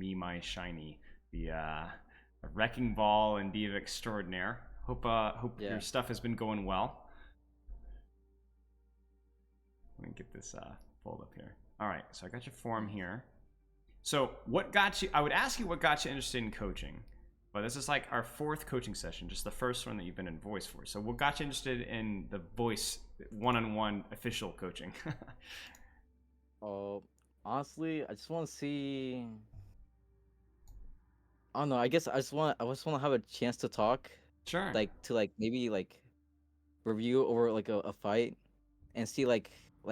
me my shiny, the wrecking ball and Diva extraordinaire. Hope your stuff has been going well. Let me get this pulled up here. All right, so I got your form here. So what got you? I would ask you what got you interested in coaching, but this is like our 4th coaching session, just the first one that you've been in voice for. So what got you interested in the voice one-on-one official coaching? Honestly, I just want to see. I don't know. I guess I just want to have a chance to talk, Sure. like maybe like review over like a fight and see like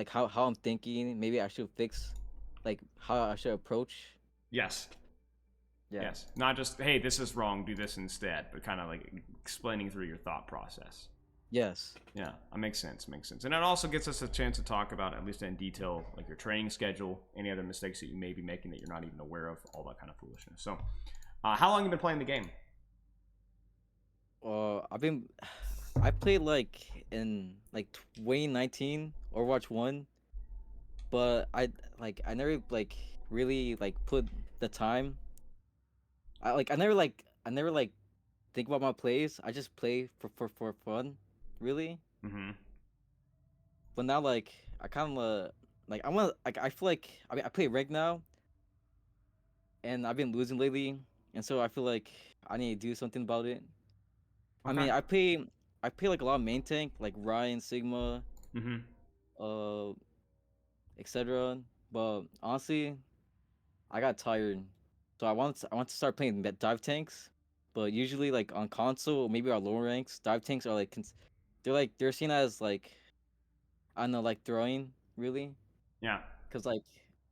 how I'm thinking. Maybe I should fix like how I should approach. Yes. Yeah. Yes. Not just, hey, this is wrong, do this instead, but kind of like explaining through your thought process. Yes. Yeah, that makes sense. Makes sense. And it also gets us a chance to talk about, at least in detail, like your training schedule, any other mistakes that you may be making that you're not even aware of, all that kind of foolishness. So, how long have you been playing the game? I played like in like 2019 Overwatch 1, but I never like really like put the time. I never like think about my plays. I just play for fun, really. Mm-hmm. But now like I kind of like I want like I feel like I play rank now, and I've been losing lately, and so I feel like I need to do something about it. I Okay. mean, I play like a lot of main tank, like Ryan, Sigma, Mm-hmm. uh, etc. But honestly, I got tired, so I want to start playing dive tanks. But usually, like on console, maybe our lower ranks, dive tanks are like they're seen as like I don't know, like throwing really, Yeah. because like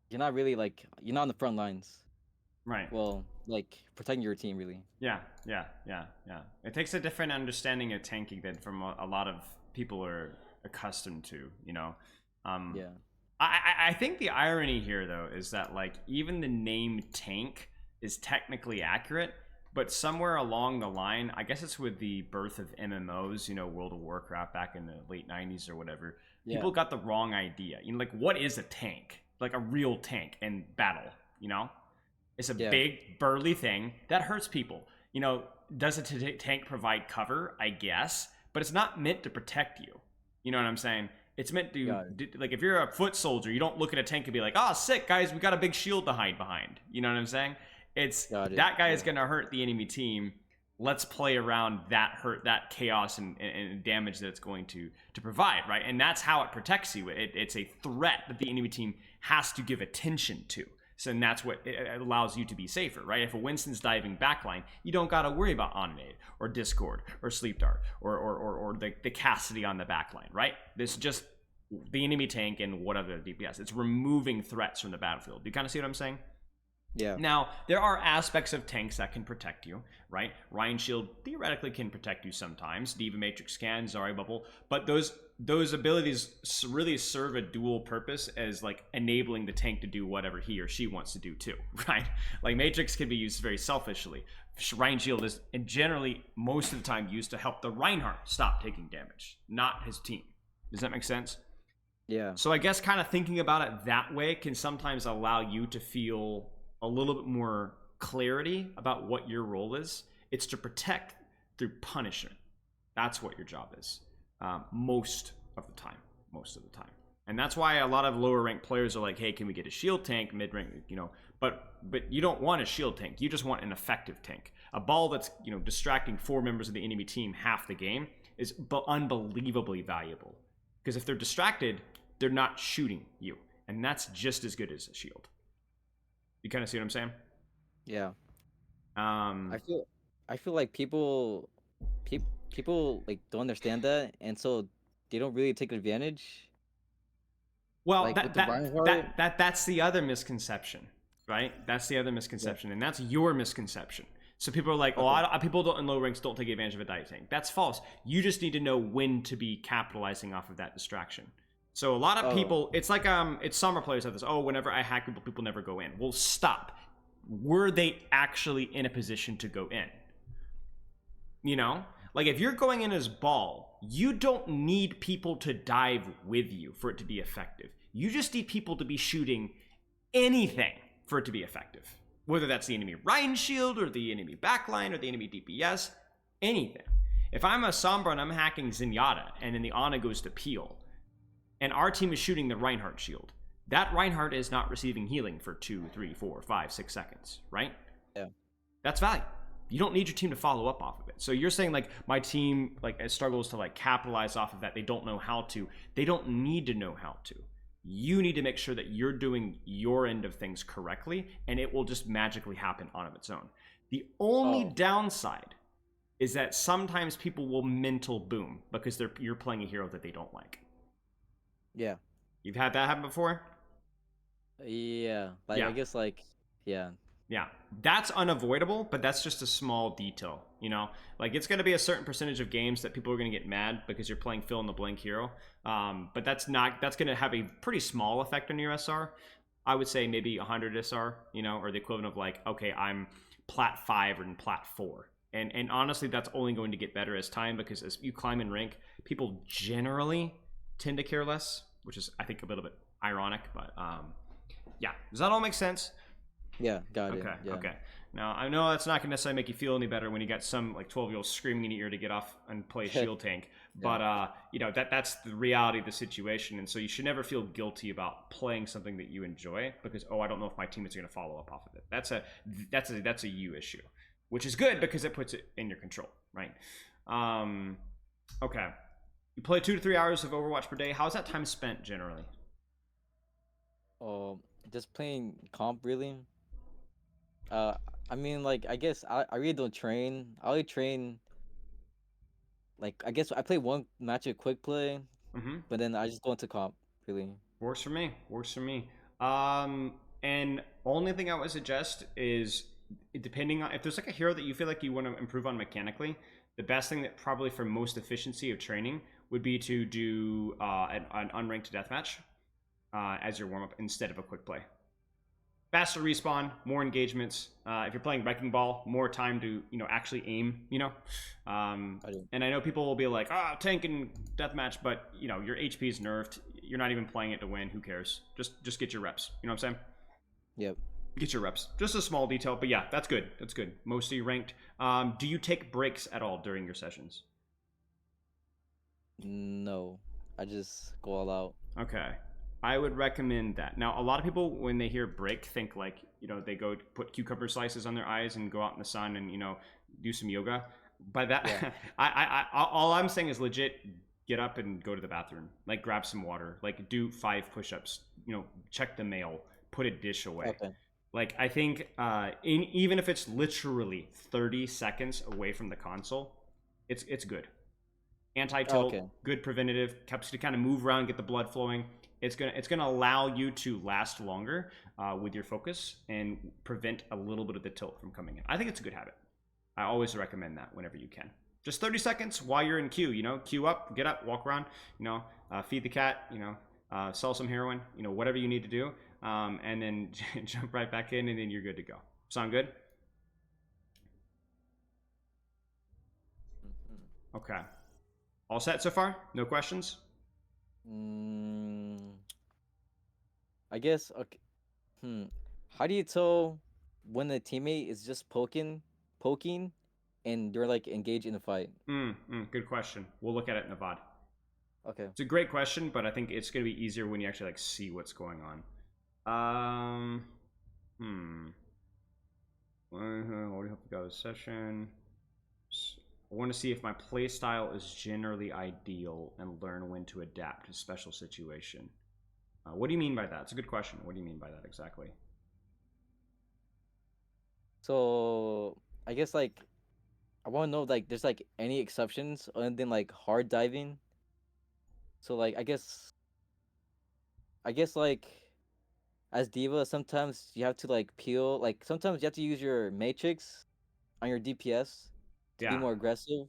you're not really like you're not on the front lines. Right. Well, like protecting your team really. Yeah. Yeah. Yeah. Yeah. It takes a different understanding of tanking than from a lot of people are accustomed to. You know. Um, Yeah. I think the irony here though is that like even the name tank is technically accurate, but somewhere along the line, I guess it's with the birth of MMOs, you know, World of Warcraft back in the late 90s or whatever, Yeah. people got the wrong idea. You know, like what is a tank? Like a real tank in battle, you know? It's a Yeah. big burly thing that hurts people. You know, does a tank provide cover? I guess, but it's not meant to protect you. You know what I'm saying? It's meant to, Got it. like, if you're a foot soldier, you don't look at a tank and be like, oh, sick, guys, we got a big shield to hide behind. You know what I'm saying? It's Got it. that guy is Yeah. going to hurt the enemy team. Let's play around that hurt, that chaos and damage that it's going to provide, right? And that's how it protects you. It's a threat that the enemy team has to give attention to. So and that's what it allows you to be safer, right? If a Winston's diving backline, you don't got to worry about Ononade or Discord or Sleep Dart or the Cassidy on the backline, right? This is just the enemy tank and what other DPS. It's removing threats from the battlefield. Do you kind of see what I'm saying? Yeah. Now, there are aspects of tanks that can protect you, right? Ryan Shield theoretically can protect you sometimes. Diva Matrix can, Zarya Bubble, but those abilities really serve a dual purpose as like enabling the tank to do whatever he or she wants to do too, right? Like Matrix can be used very selfishly. Ryan Shield is generally most of the time used to help the Reinhardt stop taking damage, not his team. Does that make sense? Yeah. So I guess kind of thinking about it that way can sometimes allow you to feel a little bit more clarity about what your role is. It's to protect through punishment. That's what your job is. Most of the time. And that's why a lot of lower ranked players are like, hey, can we get a shield tank, mid rank, you know, but you don't want a shield tank. You just want an effective tank. A ball that's, you know, distracting 4 members of the enemy team half the game is unbelievably valuable. Because if they're distracted, they're not shooting you. And that's just as good as a shield. You kind of see what I'm saying? Yeah. Um, I feel like people like don't understand that, and so they don't really take advantage. well, Like with the Reinhardt. that's the other misconception, right? That's the other Yeah. misconception, and that's your misconception. So people are like, Okay. people don't in low ranks don't take advantage of a dive tank. That's false. You just need to know when to be capitalizing off of that distraction. So a lot of Oh. people, it's like it's summer players have this. Oh, whenever I hack people never go in. Well, stop. Were they actually in a position to go in? You know, like if you're going in as ball, you don't need people to dive with you for it to be effective. You just need people to be shooting anything for it to be effective. Whether that's the enemy Rhine shield or the enemy backline or the enemy DPS, anything. If I'm a Sombra and I'm hacking Zenyatta and then the Ana goes to Peel and our team is shooting the Reinhardt shield, that Reinhardt is not receiving healing for 2, 3, 4, 5, 6 seconds, right? Yeah. That's value. You don't need your team to follow up off of it. So you're saying like my team like struggles to like capitalize off of that. They don't know how to. They don't need to know how to. You need to make sure that you're doing your end of things correctly, and it will just magically happen on its own. The only downside is that sometimes people will mental boom because you're playing a hero that they don't like. Yeah. You've had that happen before? Yeah. Like Yeah. I guess like yeah. Yeah, that's unavoidable, but that's just a small detail, you know? Like, it's going to be a certain percentage of games that people are going to get mad because you're playing fill-in-the-blank hero. But that's going to have a pretty small effect on your SR. I would say maybe 100 SR, you know, or the equivalent of like, okay, I'm plat 5 or in plat 4. And honestly, that's only going to get better as time because as you climb in rank, people generally tend to care less, which is, I think, a little bit ironic. But yeah, does that all make sense? Yeah, got it. Okay, Yeah. okay. Now, I know that's not going to necessarily make you feel any better when you got some like 12-year-old screaming in your ear to get off and play shield tank, but you know, that's the reality of the situation, and so you should never feel guilty about playing something that you enjoy because I don't know if my teammates are going to follow up off of it. That's a you issue, which is good because it puts it in your control, right? Okay. You play 2 to 3 hours of Overwatch per day. How's that time spent generally? Just playing comp really. I mean, like, I guess I really don't train. I only train, like, I guess I play one match of quick play, but then I just go into comp, really. Works for me. Works for me. And only thing I would suggest is, depending on if there's like a hero that you feel like you want to improve on mechanically, the best thing that probably for most efficiency of training would be to do an unranked deathmatch as your warm up instead of a quick play. Faster respawn, more engagements. If you're playing Wrecking Ball, more time to actually aim. And I know people will be like, tank and deathmatch, but your HP is nerfed. You're not even playing it to win. Who cares? Just get your reps. You know what I'm saying? Yep. Get your reps. Just a small detail, but yeah, that's good. That's good. Mostly ranked. Do you take breaks at all during your sessions? No, I just go all out. Okay. I would recommend that. Now, a lot of people, when they hear break, think like, they go put cucumber slices on their eyes and go out in the sun and, do some yoga. By that, yeah. All I'm saying is legit get up and go to the bathroom. Like, grab some water. Like, do 5 push-ups. Check the mail. Put a dish away. Okay. Like, I think even if it's literally 30 seconds away from the console, it's good. Anti-tilt, good preventative, helps you to kind of move around, get the blood flowing. It's gonna allow you to last longer with your focus and prevent a little bit of the tilt from coming in. I think it's a good habit. I always recommend that whenever you can. Just 30 seconds while you're in queue. Queue up, get up, walk around. Feed the cat. Sell some heroin. Whatever you need to do, and then jump right back in, and then you're good to go. Sound good? Okay. All set so far? No questions? I guess, okay. How do you tell when a teammate is just poking, and they're like engaged in a fight? Good question. We'll look at it in the VOD. Okay. It's a great question, but I think it's going to be easier when you actually like see what's going on. I already hope we got a session. I want to see if my play style is generally ideal and learn when to adapt to special situation. What do you mean by that? It's a good question. What do you mean by that exactly? So I guess like I want to know like there's like any exceptions other than like hard diving. So like I guess like as Diva sometimes you have to like peel, like sometimes you have to use your matrix on your DPS to be more aggressive,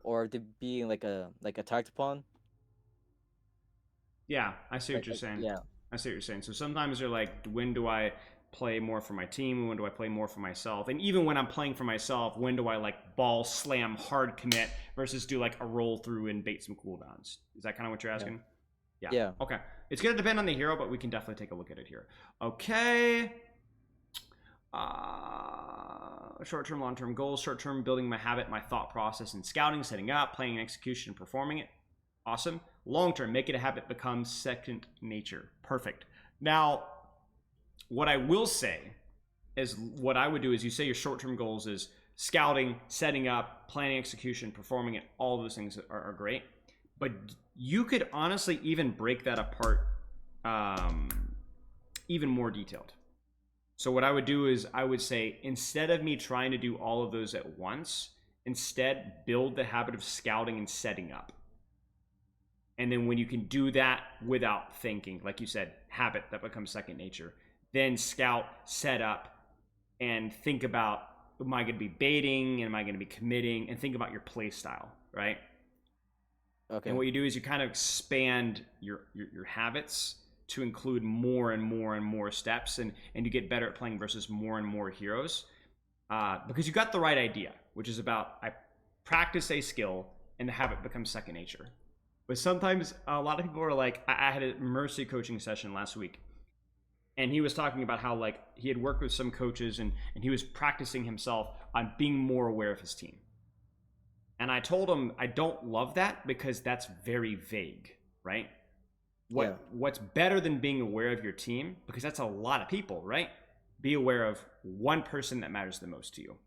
or to be like attacked upon. Yeah, I see what you're saying. Yeah, I see what you're saying. So sometimes you're like, when do I play more for my team? When do I play more for myself? And even when I'm playing for myself, when do I like ball slam hard commit versus do like a roll through and bait some cooldowns? Is that kind of what you're asking? Yeah. Okay. It's going to depend on the hero, but we can definitely take a look at it here. Okay. Short-term, long-term goals. Short-term, building my habit, my thought process and scouting, setting up, planning, execution, performing it. Awesome. Long-term, make it a habit, becomes second nature. Perfect. Now, what I will say is what I would do is you say your short-term goals is scouting, setting up, planning, execution, performing it. All those things are great. But you could honestly even break that apart even more detailed. So what I would do is I would say, instead of me trying to do all of those at once, instead build the habit of scouting and setting up. And then when you can do that without thinking, like you said, habit, that becomes second nature. Then scout, set up, and think about, am I going to be baiting? Am I going to be committing? And think about your play style, right? Okay. And what you do is you kind of expand your habits to include more and more and more steps, and you get better at playing versus more and more heroes, because you got the right idea, which is about, I practice a skill and the habit becomes second nature. But sometimes a lot of people are like, I had a Mercy coaching session last week, and he was talking about how like he had worked with some coaches and he was practicing himself on being more aware of his team. And I told him I don't love that because that's very vague, right? What's better than being aware of your team, because that's a lot of people, right? Be aware of one person that matters the most to you.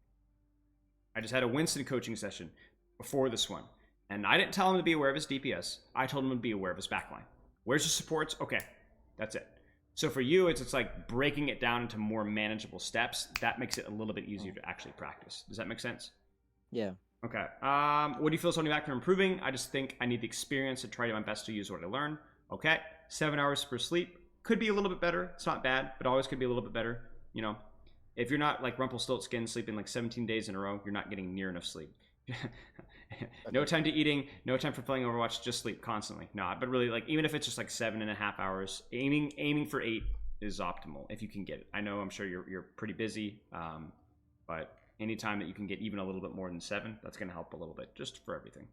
I just had a Winston coaching session before this one, and I didn't tell him to be aware of his DPS. I told him to be aware of his backline. Where's his supports? Okay, that's it. So for you, it's like breaking it down into more manageable steps. That makes it a little bit easier to actually practice. Does that make sense? Yeah. Okay. What do you feel is holding back from improving? I just think I need the experience to try my best to use what I learn. Okay. 7 hours per sleep. Could be a little bit better. It's not bad, but always could be a little bit better. You know, if you're not like Rumpelstiltskin sleeping like 17 days in a row, you're not getting near enough sleep. No time to eating, no time for playing Overwatch, just sleep constantly. No, but really, like, even if it's just like 7.5 hours, aiming for 8 is optimal if you can get it. I know, I'm sure you're pretty busy, but anytime that you can get even a little bit more than 7, that's going to help a little bit, just for everything.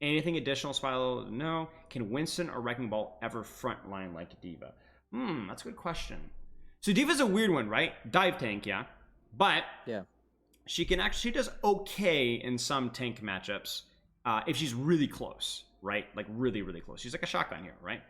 Anything additional, Spilo? No. Can Winston or Wrecking Ball ever frontline like Diva? That's a good question. So Diva's a weird one, right? Dive tank, yeah. But Yeah. she does okay in some tank matchups if she's really close, right? Like really, really close. She's like a shotgun hero, right?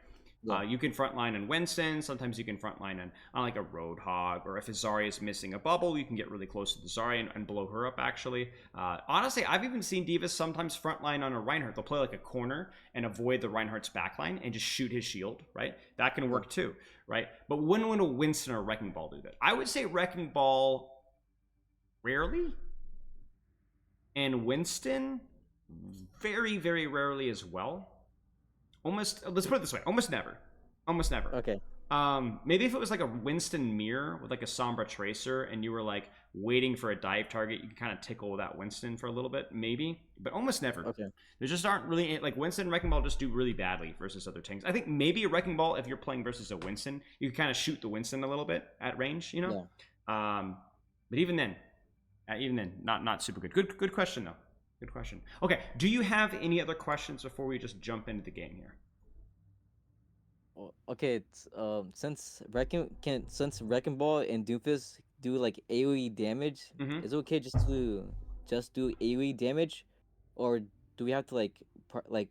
Yeah. You can frontline on Winston. Sometimes you can frontline on like a Roadhog, or if a Zarya is missing a bubble, you can get really close to the Zarya and blow her up, actually. Honestly, I've even seen Divas sometimes frontline on a Reinhardt. They'll play like a corner and avoid the Reinhardt's backline and just shoot his shield, right? That can work too, right? But when would a Winston or Wrecking Ball do that? I would say Wrecking Ball rarely, and Winston very, very rarely as well. Almost, let's put it this way, almost never. Okay. Maybe if it was like a Winston mirror with like a Sombra Tracer and you were like waiting for a dive target, you could kind of tickle that Winston for a little bit, maybe, but almost never. Okay. There just aren't really, like, Winston and Wrecking Ball just do really badly versus other tanks. I think maybe a Wrecking Ball, if you're playing versus a Winston, you can kind of shoot the Winston a little bit at range, you know? Yeah. But even then, not super good. Good question though. Good question. Okay, do you have any other questions before we just jump into the game here? Okay, it's, since Wrecking Ball and Doofus do like AoE damage, is it okay just to do AoE damage, or do we have to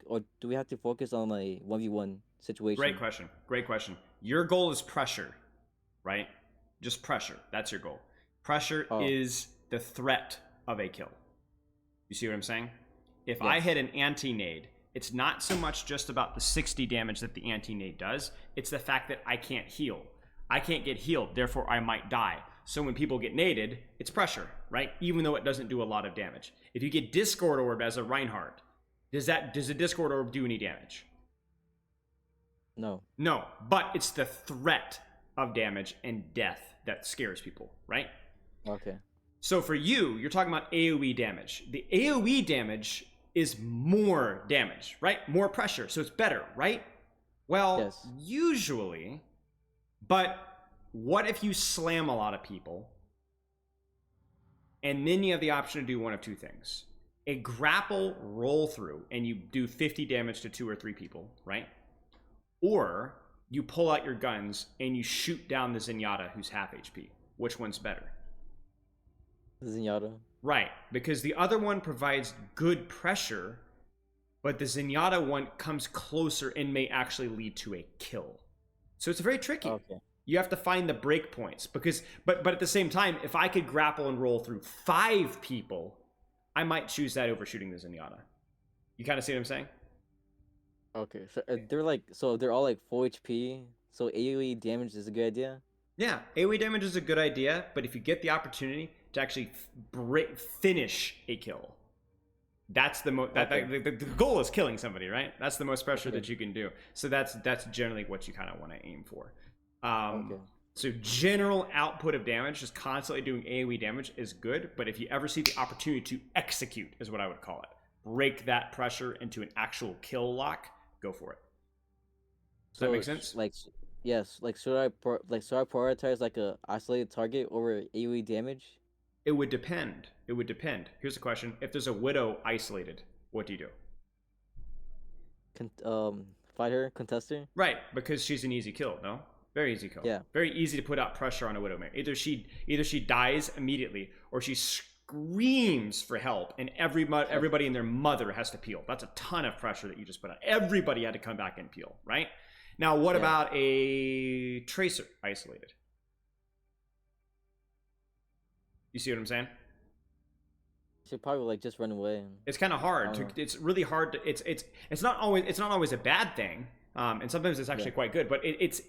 or do we have to focus on like 1v1 situation? Great question. Your goal is pressure, right? Just pressure. That's your goal. Pressure is the threat of a kill. You see what I'm saying? If Yes. I hit an anti-nade, it's not so much just about the 60 damage that the anti-nade does. It's the fact that I can't heal. I can't get healed, therefore I might die. So when people get naded, it's pressure, right? Even though it doesn't do a lot of damage. If you get Discord Orb as a Reinhardt, does a Discord Orb do any damage? No. No, but it's the threat of damage and death that scares people, right? Okay. So for you, you're talking about AoE damage. The AoE damage is more damage, right? More pressure, so it's better, right? Well, Yes. Usually, but what if you slam a lot of people and then you have the option to do one of two things? A grapple roll through and you do 50 damage to 2 or 3 people, right? Or you pull out your guns and you shoot down the Zenyatta who's half HP. Which one's better? Zenyatta. Right, because the other one provides good pressure, but the Zenyatta one comes closer and may actually lead to a kill. So it's very tricky. Okay. You have to find the break points because, but at the same time, if I could grapple and roll through 5 people, I might choose that over shooting the Zenyatta. You kind of see what I'm saying? Okay. So they're all like full HP. So AoE damage is a good idea. Yeah, AoE damage is a good idea, but if you get the opportunity to actually finish a kill, that's the most. The goal is killing somebody, right? That's the most pressure that you can do. So that's generally what you kind of want to aim for. So general output of damage, just constantly doing AoE damage is good, but if you ever see the opportunity to execute, is what I would call it, break that pressure into an actual kill lock, go for it. Does that make sense? Like, yes. Like, should I prioritize like a isolated target over AoE damage? It would depend. It would depend. Here's the question: if there's a Widow isolated, what do you do? Fight her, contest her. Right, because she's an easy kill. No, very easy kill. Yeah. Very easy to put out pressure on a Widowmare. Either she dies immediately, or she screams for help, and everybody and their mother has to peel. That's a ton of pressure that you just put on. Everybody had to come back and peel. Right. Now, what about a Tracer isolated? You see what I'm saying? She'll probably like just run away. It's kind of hard. It's really hard to. It's not always a bad thing. And sometimes it's actually quite good, but it's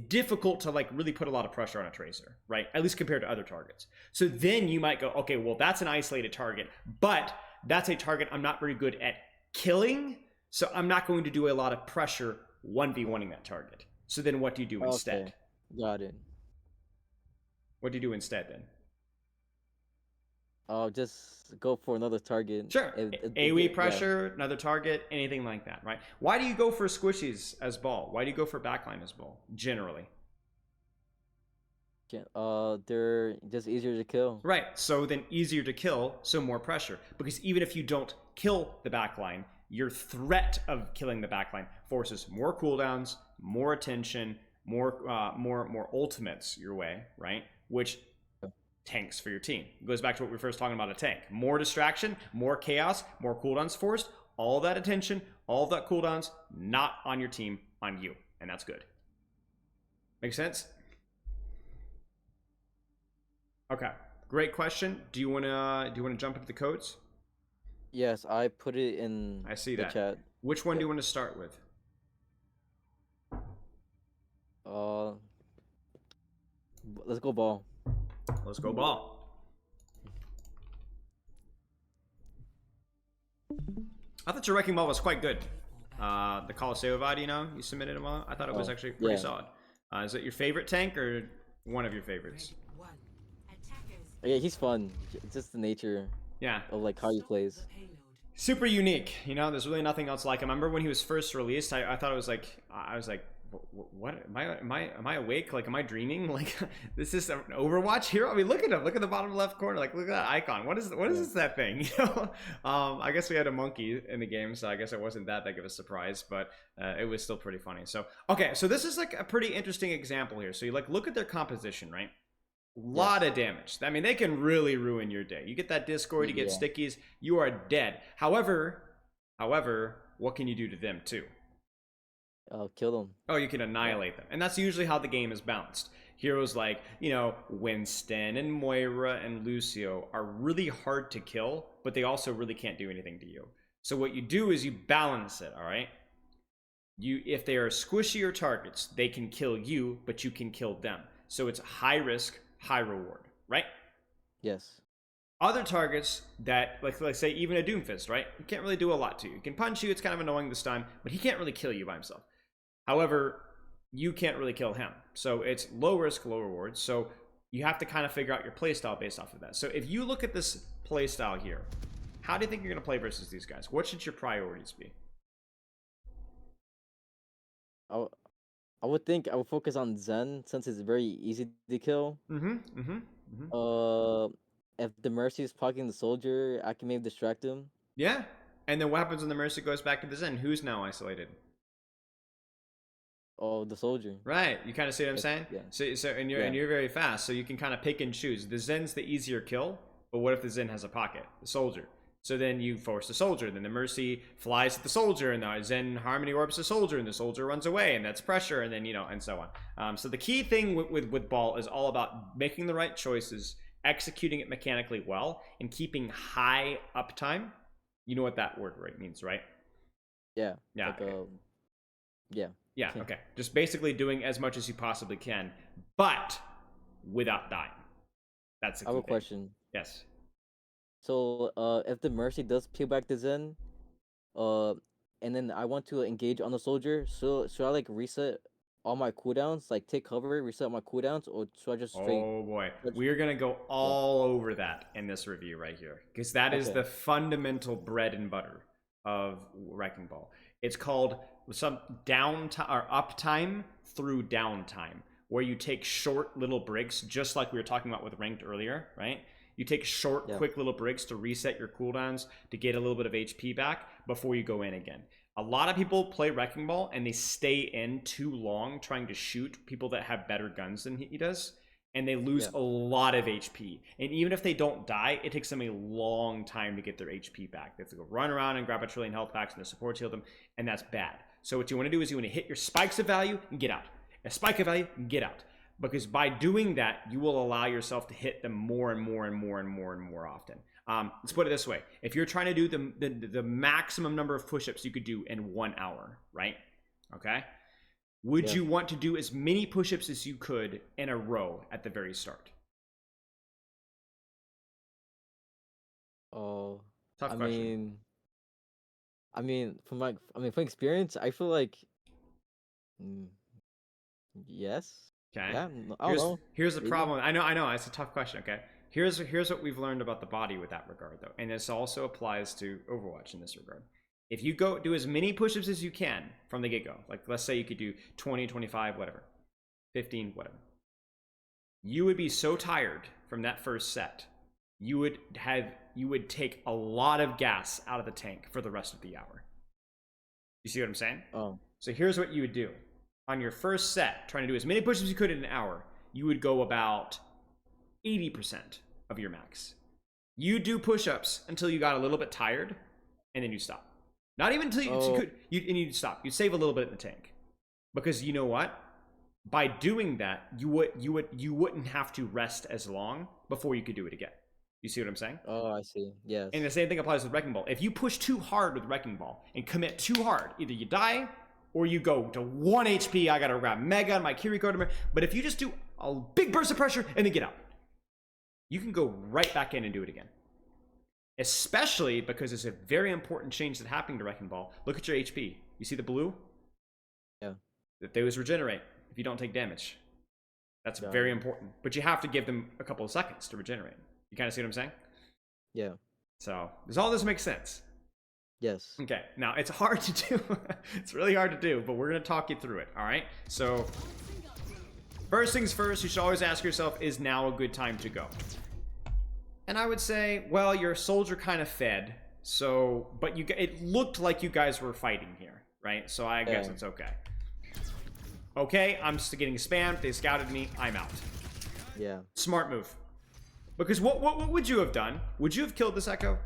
difficult to like really put a lot of pressure on a Tracer, right? At least compared to other targets. So then you might go, okay, well that's an isolated target, but that's a target I'm not very good at killing, so I'm not going to do a lot of pressure 1v1ing that target. So then what do you do instead? Got it. What do you do instead then? I'll just go for another target. Sure. AoE pressure, another target, anything like that, right? Why do you go for squishies as ball? Why do you go for backline as ball, generally? They're just easier to kill. Right. So then easier to kill, so more pressure. Because even if you don't kill the backline, your threat of killing the backline forces more cooldowns, more attention, more ultimates your way, right? Which tanks for your team. It goes back to what we were first talking about, a tank. More distraction, more chaos, more cooldowns forced, all that attention, all that cooldowns, not on your team, on you. And that's good. Make sense? Okay. Great question. Do you wanna jump into the codes? Yes, I put it in the chat. Which one do you want to start with? Let's go ball. Let's go ball. I thought your wrecking ball was quite good. The Coliseo VOD, you submitted him on. I thought it was actually pretty solid. Is it your favorite tank or one of your favorites? Yeah, he's fun. Just the nature. Yeah. Of like how he plays. Super unique. There's really nothing else like him. I remember when he was first released, I thought it was like, what am I awake? Like, am I dreaming? Like, this is an Overwatch hero? I mean, look at him. Look at the bottom left corner. Like, look at that icon. What is that thing? I guess we had a monkey in the game, so I guess it wasn't that big of a surprise, but it was still pretty funny. So, okay, so this is like a pretty interesting example here. So you like look at their composition, right? Lot of damage. I mean, they can really ruin your day. You get that Discord, you get stickies, you are dead. However, what can you do to them too? Kill them. Oh, you can annihilate them. And that's usually how the game is balanced. Heroes like, Winston and Moira and Lucio are really hard to kill, but they also really can't do anything to you. So what you do is you balance it, all right? If they are squishier targets, they can kill you, but you can kill them. So it's high risk, high reward, right? Yes. Other targets that, like say even a Doomfist, right? He can't really do a lot to you. He can punch you, it's kind of annoying this time, but he can't really kill you by himself. However, you can't really kill him. So it's low risk, low reward. So you have to kind of figure out your playstyle based off of that. So if you look at this playstyle here, how do you think you're going to play versus these guys? What should your priorities be? I would think I would focus on Zen since it's very easy to kill. If the Mercy is blocking the soldier, I can maybe distract him. Yeah. And then what happens when the Mercy goes back to the Zen? Who's now isolated? Oh, the soldier. Right, you kind of see what I'm saying? Yeah. So and Yeah. you're very fast, so you can kind of pick and choose. The Zen's the easier kill, but what if the Zen has a pocket? The soldier. So then you force the soldier. Then the Mercy flies at the soldier, and the Zen Harmony orbs the soldier, and the soldier runs away, and that's pressure, and then and so on. So the key thing with ball is all about making the right choices, executing it mechanically well, and keeping high uptime. You know what that word right means, right? Yeah. Yeah. Like, yeah. Yeah, okay. Just basically doing as much as you possibly can, but without dying. That's the key I have a thing. question. Yes. So, if the Mercy does peel back the Zen, and then I want to engage on the soldier, so should I like reset all my cooldowns, like take cover, reset my cooldowns, or should I just straight? Oh boy. Let's- We are going to go Yeah. all over that in this review right here, because that is Okay. the fundamental bread and butter of Wrecking Ball. It's called some downtime or uptime through downtime, where you take short little breaks, just like we were talking about with ranked earlier, right? You take short, Yeah. quick little breaks to reset your cooldowns to get a little bit of HP back before you go in again. A lot of people play Wrecking Ball and they stay in too long trying to shoot people that have better guns than he does, and they lose a lot of HP. And even if they don't die, it takes them a long time to get their HP back. They have to go run around and grab a trillion health packs and the supports heal them, and that's bad. So what you want to do is you want to hit your spikes of value and get out. A spike of value and get out. Because by doing that, you will allow yourself to hit them more and more and more and more and more often. Let's put it this way. If you're trying to do the maximum number of push-ups you could do in 1 hour, right? Okay? Would you want to do as many push-ups as you could in a row at the very start? Oh, Tough question. from experience, I feel like, mm, yes. Okay. Yeah, I don't know. Here's the Maybe. problem. I know. It's a tough question. Okay. Here's what we've learned about the body with that regard, though, and this also applies to Overwatch in this regard. If you go do as many push-ups as you can from the get-go, like let's say you could do 20, 25, whatever, 15, whatever, you would be so tired from that first set, you would take a lot of gas out of the tank for the rest of the hour. You see what I'm saying? Oh, So here's what you would do. On your first set, trying to do as many push-ups as you could in an hour, you would go about 80% of your max. You do push-ups until you got a little bit tired, and then you stop. Not even until you'd stop. You'd save a little bit in the tank. Because you know what? By doing that, you wouldn't have to rest as long before you could do it again. You see what I'm saying? oh, I see. Yes. And the same thing applies with Wrecking Ball. If you push too hard with Wrecking Ball and commit too hard, either you die or you go to 1 HP, I gotta grab Mega on my Kiriko. But if you just do a big burst of pressure and then get out, you can go right back in and do it again. Especially because it's a very important change that's happening to Wrecking Ball. Look at your HP. You see the blue? Yeah. That those regenerate if you don't take damage. That's very important. But you have to give them a couple of seconds to regenerate. You kind of see what I'm saying? Yeah. So, does all this make sense? Yes. Okay, now it's hard to do. It's really hard to do, but we're going to talk you through it, all right? So, first things first, you should always ask yourself, is now a good time to go? And I would say, well, your soldier kind of fed, so, but it looked like you guys were fighting here, right? So I guess it's okay. Okay, I'm just getting spammed, they scouted me, I'm out. Yeah. Smart move. Because what would you have done? Would you have killed this Echo?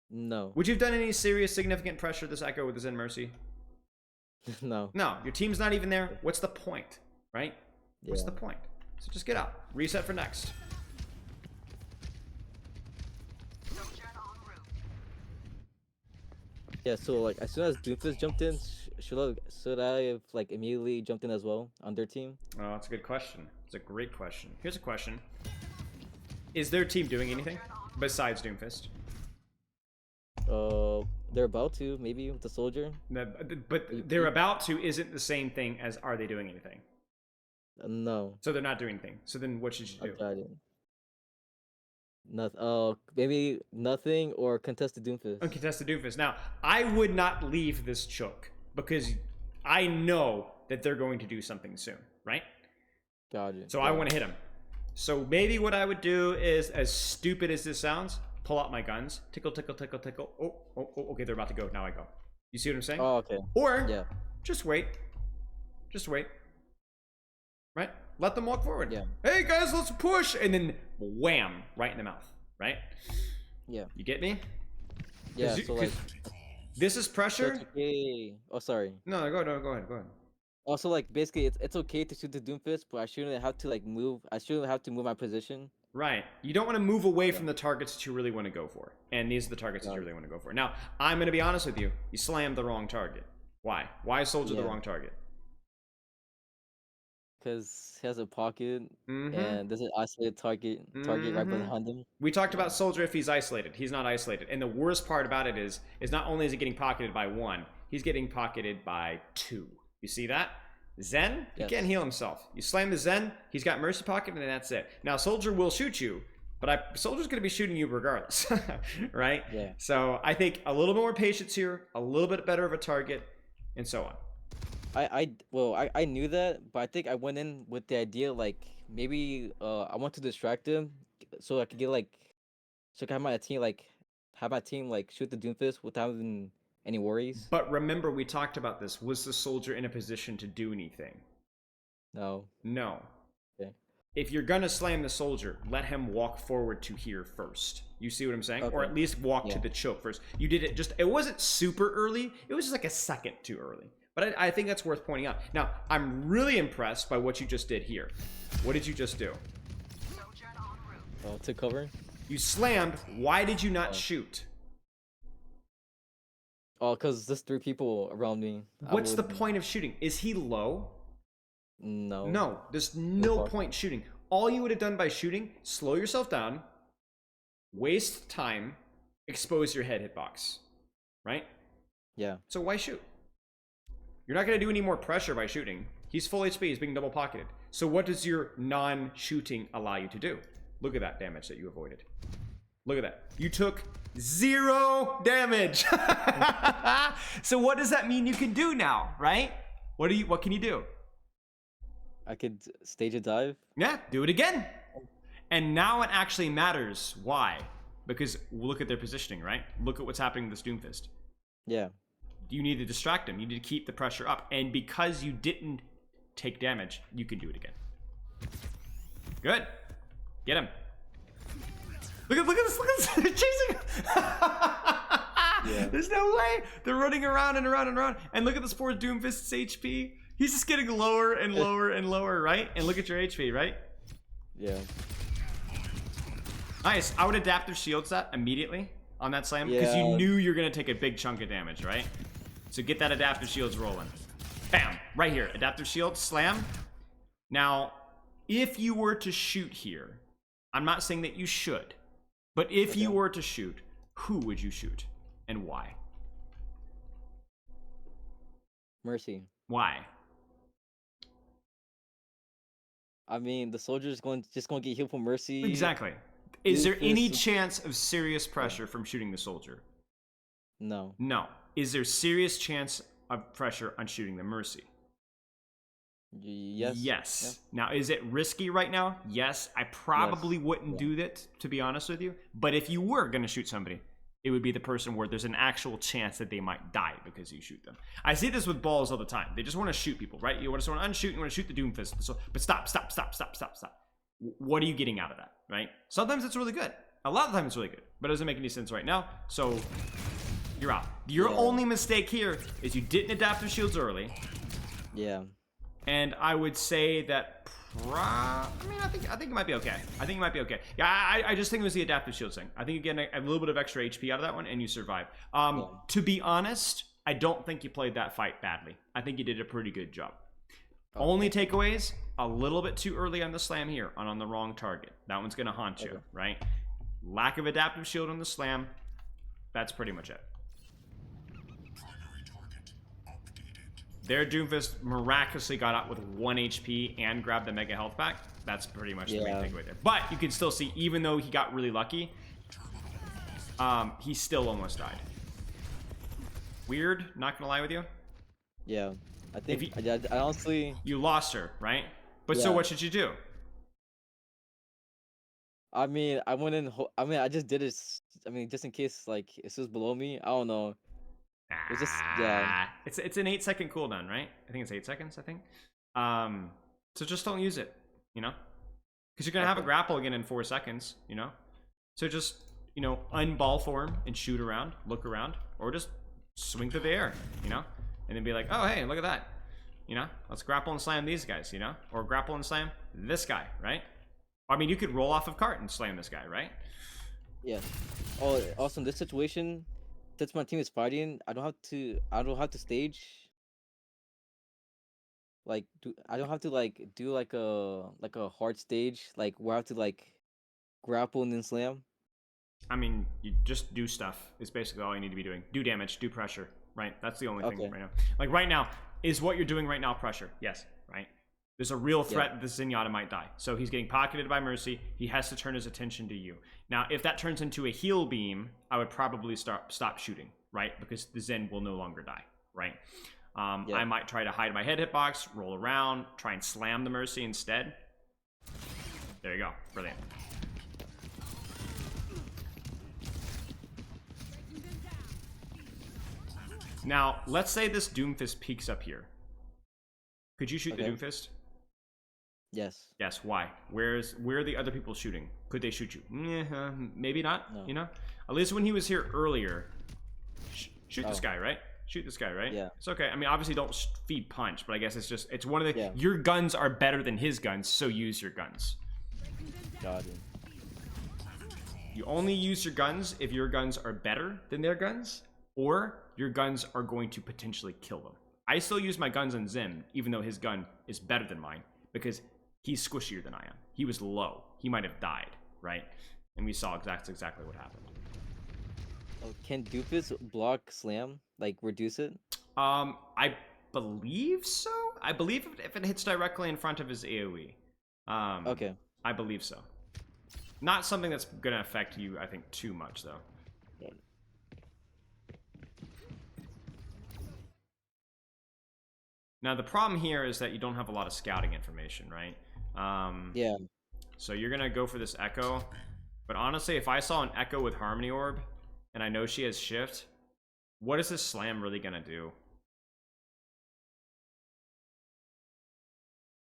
No. Would you have done any serious, significant pressure this Echo with the Zen Mercy? No. No, your team's not even there. What's the point, right? What's the point? So just get out. Reset for next. Yeah, so like as soon as Doomfist jumped in, should I have like immediately jumped in as well on their team? Oh, that's a good question. It's a great question. Here's a question. Is their team doing anything besides Doomfist? They're about to, maybe with the soldier. No, but they're about to isn't the same thing as are they doing anything? No. So they're not doing anything. So then what should you do? I didn't. Maybe nothing or contested Doomfist. Uncontested Doomfist. Now, I would not leave this choke because I know that they're going to do something soon, right? Got you. So I want to hit him. So maybe what I would do is, as stupid as this sounds, pull out my guns. Tickle, tickle, tickle, tickle. Oh, okay, they're about to go. Now I go. You see what I'm saying? Oh, okay. Or just wait. Just wait. Right? Let them walk forward. Yeah. Hey guys, let's push, and then wham, right in the mouth. Right? Yeah. You get me? Yeah. You, So like, this is so pressure. it's okay. Oh, sorry. No, go ahead. Also, like basically, it's okay to shoot the Doomfist, but I shouldn't have to like move. I shouldn't have to move my position. Right. You don't want to move away Yeah. from the targets that you really want to go for. And these are the targets that you No. really want to go for. Now, I'm going to be honest with you. You slammed the wrong target. Why? Why is Soldier the Yeah. wrong target? Because he has a pocket Mm-hmm. and there's an isolated target right behind him. We talked Yeah. about Soldier if he's isolated. He's not isolated. And the worst part about it is not only is he getting pocketed by 1, he's getting pocketed by 2. You see that? Zen, he Yes. can't heal himself. You slam the Zen, he's got Mercy Pocket, and that's it. Now, Soldier will shoot you, but Soldier's going to be shooting you regardless, right? Yeah. So I think a little bit more patience here, a little bit better of a target, and so on. I knew that, but I think I went in with the idea like maybe I want to distract him so I could get like so I can have my team like shoot the Doomfist without having any worries. But remember, we talked about this. Was the Soldier in a position to do anything? No. No. Okay. If you're gonna slam the Soldier, let him walk forward to here first. You see what I'm saying? Okay. Or at least walk to Yeah. the choke first. You did it it wasn't super early. It was just like a second too early. But I think that's worth pointing out. Now, I'm really impressed by what you just did here. What did you just do? Oh, to cover. You slammed. Why did you not Oh. shoot? Oh, because there's 3 people around me. What's the point of shooting? Is he low? No. No, there's no fuck. point shooting. All you would have done by shooting, slow yourself down, waste time, expose your head hitbox, right? Yeah. So why shoot? You're not going to do any more pressure by shooting. He's full HP, he's being double pocketed. So what does your non-shooting allow you to do? Look at that damage that you avoided. Look at that. You took 0 damage. So what does that mean you can do now, right? What can you do? I could stage a dive. Yeah, do it again. And now it actually matters. Why? Because look at their positioning, right? Look at what's happening with this Doomfist. Yeah. You need to distract him. You need to keep the pressure up. And because you didn't take damage, you can do it again. Good. Get him. Look at this. They're chasing him. Yeah. There's no way. They're running around and around and around. And look at this poor Doomfist's HP. He's just getting lower and lower and lower, right? And look at your HP, right? Yeah. Nice. I would adaptive shields that immediately on that slam because you Yeah. knew you're going to take a big chunk of damage, right? So get that adaptive shields rolling. Bam. Right here. Adaptive shield, slam. Now, if you were to shoot here, I'm not saying that you should, but if you were to shoot, who would you shoot and why? Mercy. Why? I mean, the soldier's just going to get healed from Mercy. Exactly. Is there any Doomfist- chance of serious pressure from shooting the Soldier? No. No. Is there serious chance of pressure on shooting the Mercy? Yes. Yes. Now, is it risky right now? Yes. I probably wouldn't do that, to be honest with you. But if you were going to shoot somebody, it would be the person where there's an actual chance that they might die because you shoot them. I see this with balls all the time. They just want to shoot people, right? You just want to unshoot, you want to shoot the Doomfist. But stop. What are you getting out of that, right? Sometimes it's really good. A lot of times it's really good. But it doesn't make any sense right now. So you're out. Your only mistake here is you didn't adapt the shields early. Yeah. And I would say that I think it might be okay. I think it might be okay. Yeah, I just think it was the adaptive shield thing. I think you get a little bit of extra HP out of that one and you survive. To be honest, I don't think you played that fight badly. I think you did a pretty good job. Okay. Only takeaways, a little bit too early on the slam here, on the wrong target. That one's going to haunt you, right? Lack of adaptive shield on the slam. That's pretty much it. Their Doomfist miraculously got out with 1 HP and grabbed the Mega Health back. That's pretty much the main takeaway there. But you can still see, even though he got really lucky, he still almost died. Weird, not gonna lie with you. Yeah, I think I honestly... You lost her, right? But so what should you do? I mean, I went in... I just did it... I mean, just in case, like, it's just below me. I don't know. It's just yeah. It's an 8-second cooldown, right? I think it's 8 seconds. I think. So just don't use it. You know, because you're gonna have a Okay. grapple again in 4 seconds. You know, so just unball form and shoot around, look around, or just swing through the air. You know, and then be like, oh hey, look at that. You know, let's grapple and slam these guys. You know, or grapple and slam this guy, right? I mean, you could roll off of cart and slam this guy, right? Yeah. Oh, also in this situation, since my team is fighting, I don't have to stage. I don't have to do like a hard stage like where I have to like grapple and then slam. I mean, you just do stuff. Is basically all you need to be doing. Do damage, do pressure, right? That's the only thing Okay. right now. Like right now, is what you're doing right now pressure? Yes, right? There's a real threat Yeah. that this Zenyatta might die. So he's getting pocketed by Mercy. He has to turn his attention to you. Now, if that turns into a heal beam, I would probably stop shooting, right? Because the Zen will no longer die, right? Yeah. I might try to hide my head hitbox, roll around, try and slam the Mercy instead. There you go. Brilliant. Now, let's say this Doomfist peaks up here. Could you shoot the Okay. Doomfist? Yes. Yes. Why? Where are the other people shooting? Could they shoot you? Maybe not. No. You know, at least when he was here earlier, shoot this Oh. guy, right? Shoot this guy, right? Yeah. It's okay. I mean, obviously don't feed punch, but I guess it's one of the Yeah. your guns are better than his guns, so use your guns. Got it. You only use your guns if your guns are better than their guns, or your guns are going to potentially kill them. I still use my guns on Zim, even though his gun is better than mine, because he's squishier than I am. He was low. He might have died, right? And we saw exactly what happened. Oh, can Doofus block slam? Like reduce it? I believe so. I believe if it hits directly in front of his AoE. Okay. I believe so. Not something that's gonna affect you, I think, too much though. Yeah. Now the problem here is that you don't have a lot of scouting information, right? Yeah. So you're gonna go for this Echo, but honestly, if I saw an Echo with Harmony Orb, and I know she has Shift, what is this Slam really gonna do?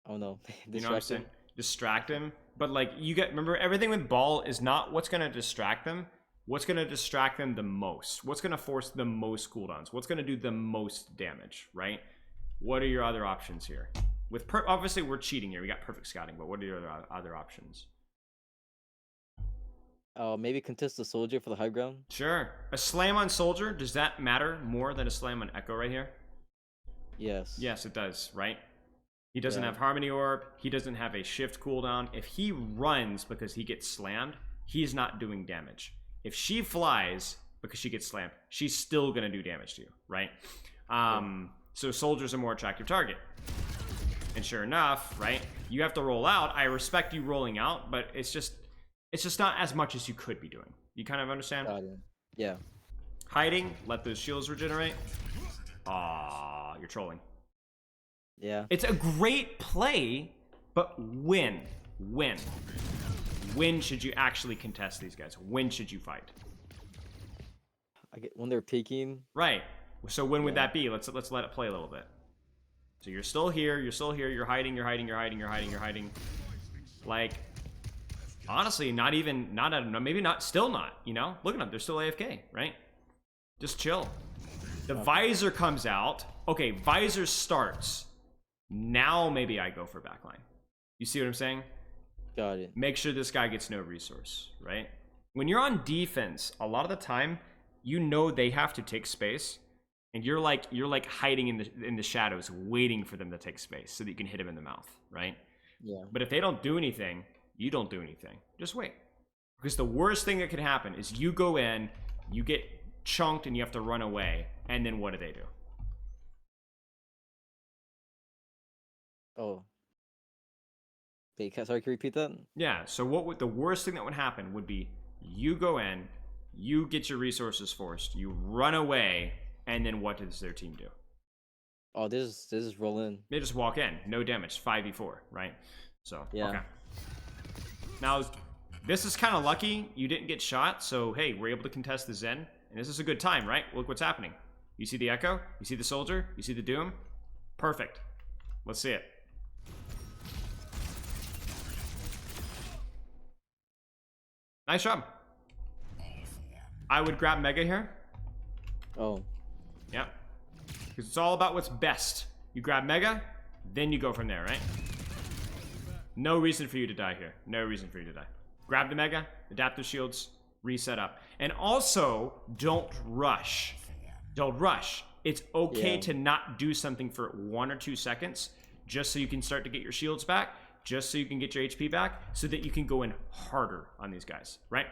Oh no. You know what I'm Distract saying? him. Distract him. But like remember, everything with Ball is not what's gonna distract them. What's gonna distract them the most? What's gonna force the most cooldowns? What's gonna do the most damage, right? What are your other options here? With obviously we're cheating here. We got perfect scouting, but what are your other options? Maybe contest the soldier for the high ground. Sure. A slam on Soldier, does that matter more than a slam on Echo right here? Yes. Yes, it does, right? He doesn't Yeah. have Harmony Orb. He doesn't have a shift cooldown. If he runs because he gets slammed, he's not doing damage. If she flies because she gets slammed, she's still going to do damage to you, right? So Soldier's a more attractive target. And sure enough, right, you have to roll out. I respect you rolling out, but it's just not as much as you could be doing. You kind of understand? Got it. Yeah. Hiding, let those shields regenerate. You're trolling. Yeah. It's a great play, but when should you actually contest these guys? When should you fight? I get when they're peeking. Right. So when would Yeah. that be? Let's let it play a little bit. So you're still here, you're hiding. Like, honestly, maybe not, still not, you know? Look at them, they're still AFK, right? Just chill. The visor comes out. Okay, visor starts. Now maybe I go for backline. You see what I'm saying? Got it. Make sure this guy gets no resource, right? When you're on defense, a lot of the time, you know they have to take space, and you're like hiding in the shadows, waiting for them to take space so that you can hit him in the mouth, right? Yeah. But if they don't do anything, you don't do anything. Just wait. Because the worst thing that could happen is you go in, you get chunked, and you have to run away, and then what do they do? Oh. Wait, sorry, can you repeat that? Yeah, so the worst thing that would happen would be you go in, you get your resources forced, you run away, and then what does their team do? Oh, this is rolling. They just walk in, no damage, 5v4, right? So, Yeah. okay. Now, this is kind of lucky. You didn't get shot, so hey, we're able to contest the Zen, and this is a good time, right? Look what's happening. You see the Echo? You see the Soldier? You see the Doom? Perfect. Let's see it. Nice job. I would grab Mega here. Oh. Yeah. Because it's all about what's best. You grab Mega, then you go from there, right? No reason for you to die here. No reason for you to die. Grab the Mega, adaptive shields, reset up. And also, don't rush. Don't rush. It's okay to not do something for 1 or 2 seconds, just so you can start to get your shields back, just so you can get your HP back, so that you can go in harder on these guys, right?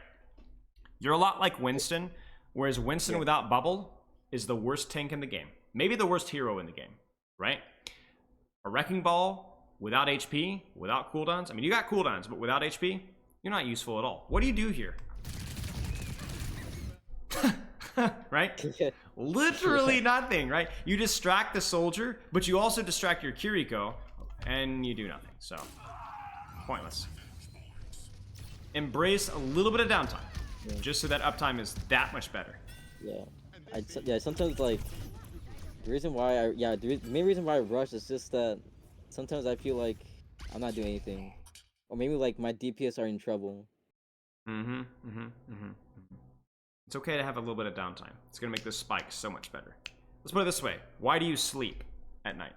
You're a lot like Winston, whereas Winston without bubble is the worst tank in the game. Maybe the worst hero in the game, right? A Wrecking Ball without HP, without cooldowns. I mean, you got cooldowns, but without HP, you're not useful at all. What do you do here? Right? Literally nothing, right? You distract the Soldier, but you also distract your Kiriko, and you do nothing. So, pointless. Embrace a little bit of downtime, just so that uptime is that much better. Yeah, sometimes like the reason why the main reason why I rush is just that sometimes I feel like I'm not doing anything, or maybe like my DPS are in trouble. It's okay to have a little bit of downtime. It's gonna make this spike so much better. Let's put it this way: why do you sleep at night?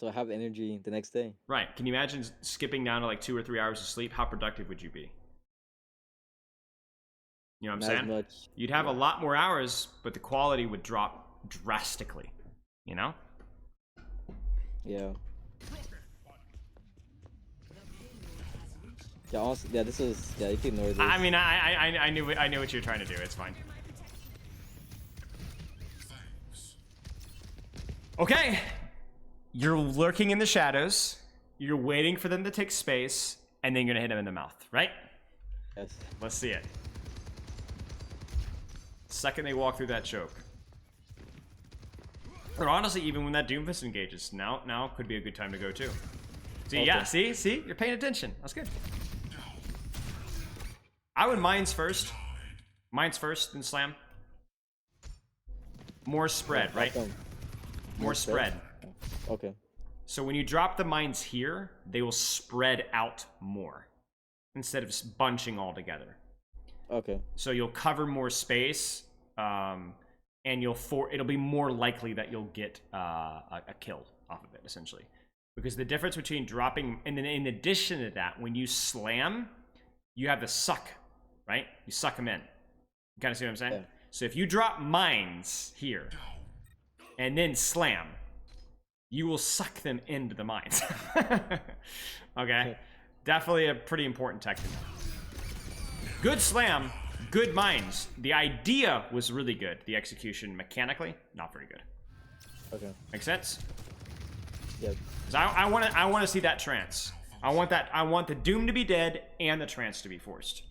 So I have energy the next day. Right. Can you imagine skipping down to like 2 or 3 hours of sleep? How productive would you be? You know what I'm saying? Much. You'd have a lot more hours, but the quality would drop drastically. You know? Yeah. Yeah, honestly, yeah, this is, yeah, you can ignore this. I mean, I knew what you were trying to do. It's fine. Okay. You're lurking in the shadows. You're waiting for them to take space, and then you're gonna hit them in the mouth, right? Yes. Let's see it. Second they walk through that choke. Or honestly, even when that Doomfist engages, now could be a good time to go too. See, Okay. yeah, see? You're paying attention. That's good. I would mines first. Mines first, then slam. More spread, right? More spread. Okay. So when you drop the mines here, they will spread out more instead of bunching all together. Okay. So you'll cover more space, and it'll be more likely that you'll get a kill off of it, essentially. Because the difference between dropping, and then in addition to that, when you slam, you have the suck, right? You suck them in. You kind of see what I'm saying? Yeah. So if you drop mines here, and then slam, you will suck them into the mines. Okay? Definitely a pretty important tactic. Good slam, good mines. The idea was really good. The execution mechanically, not very good. Okay. Make sense? Yep. Because I want to see that trance. I want the Doom to be dead and the trance to be forced.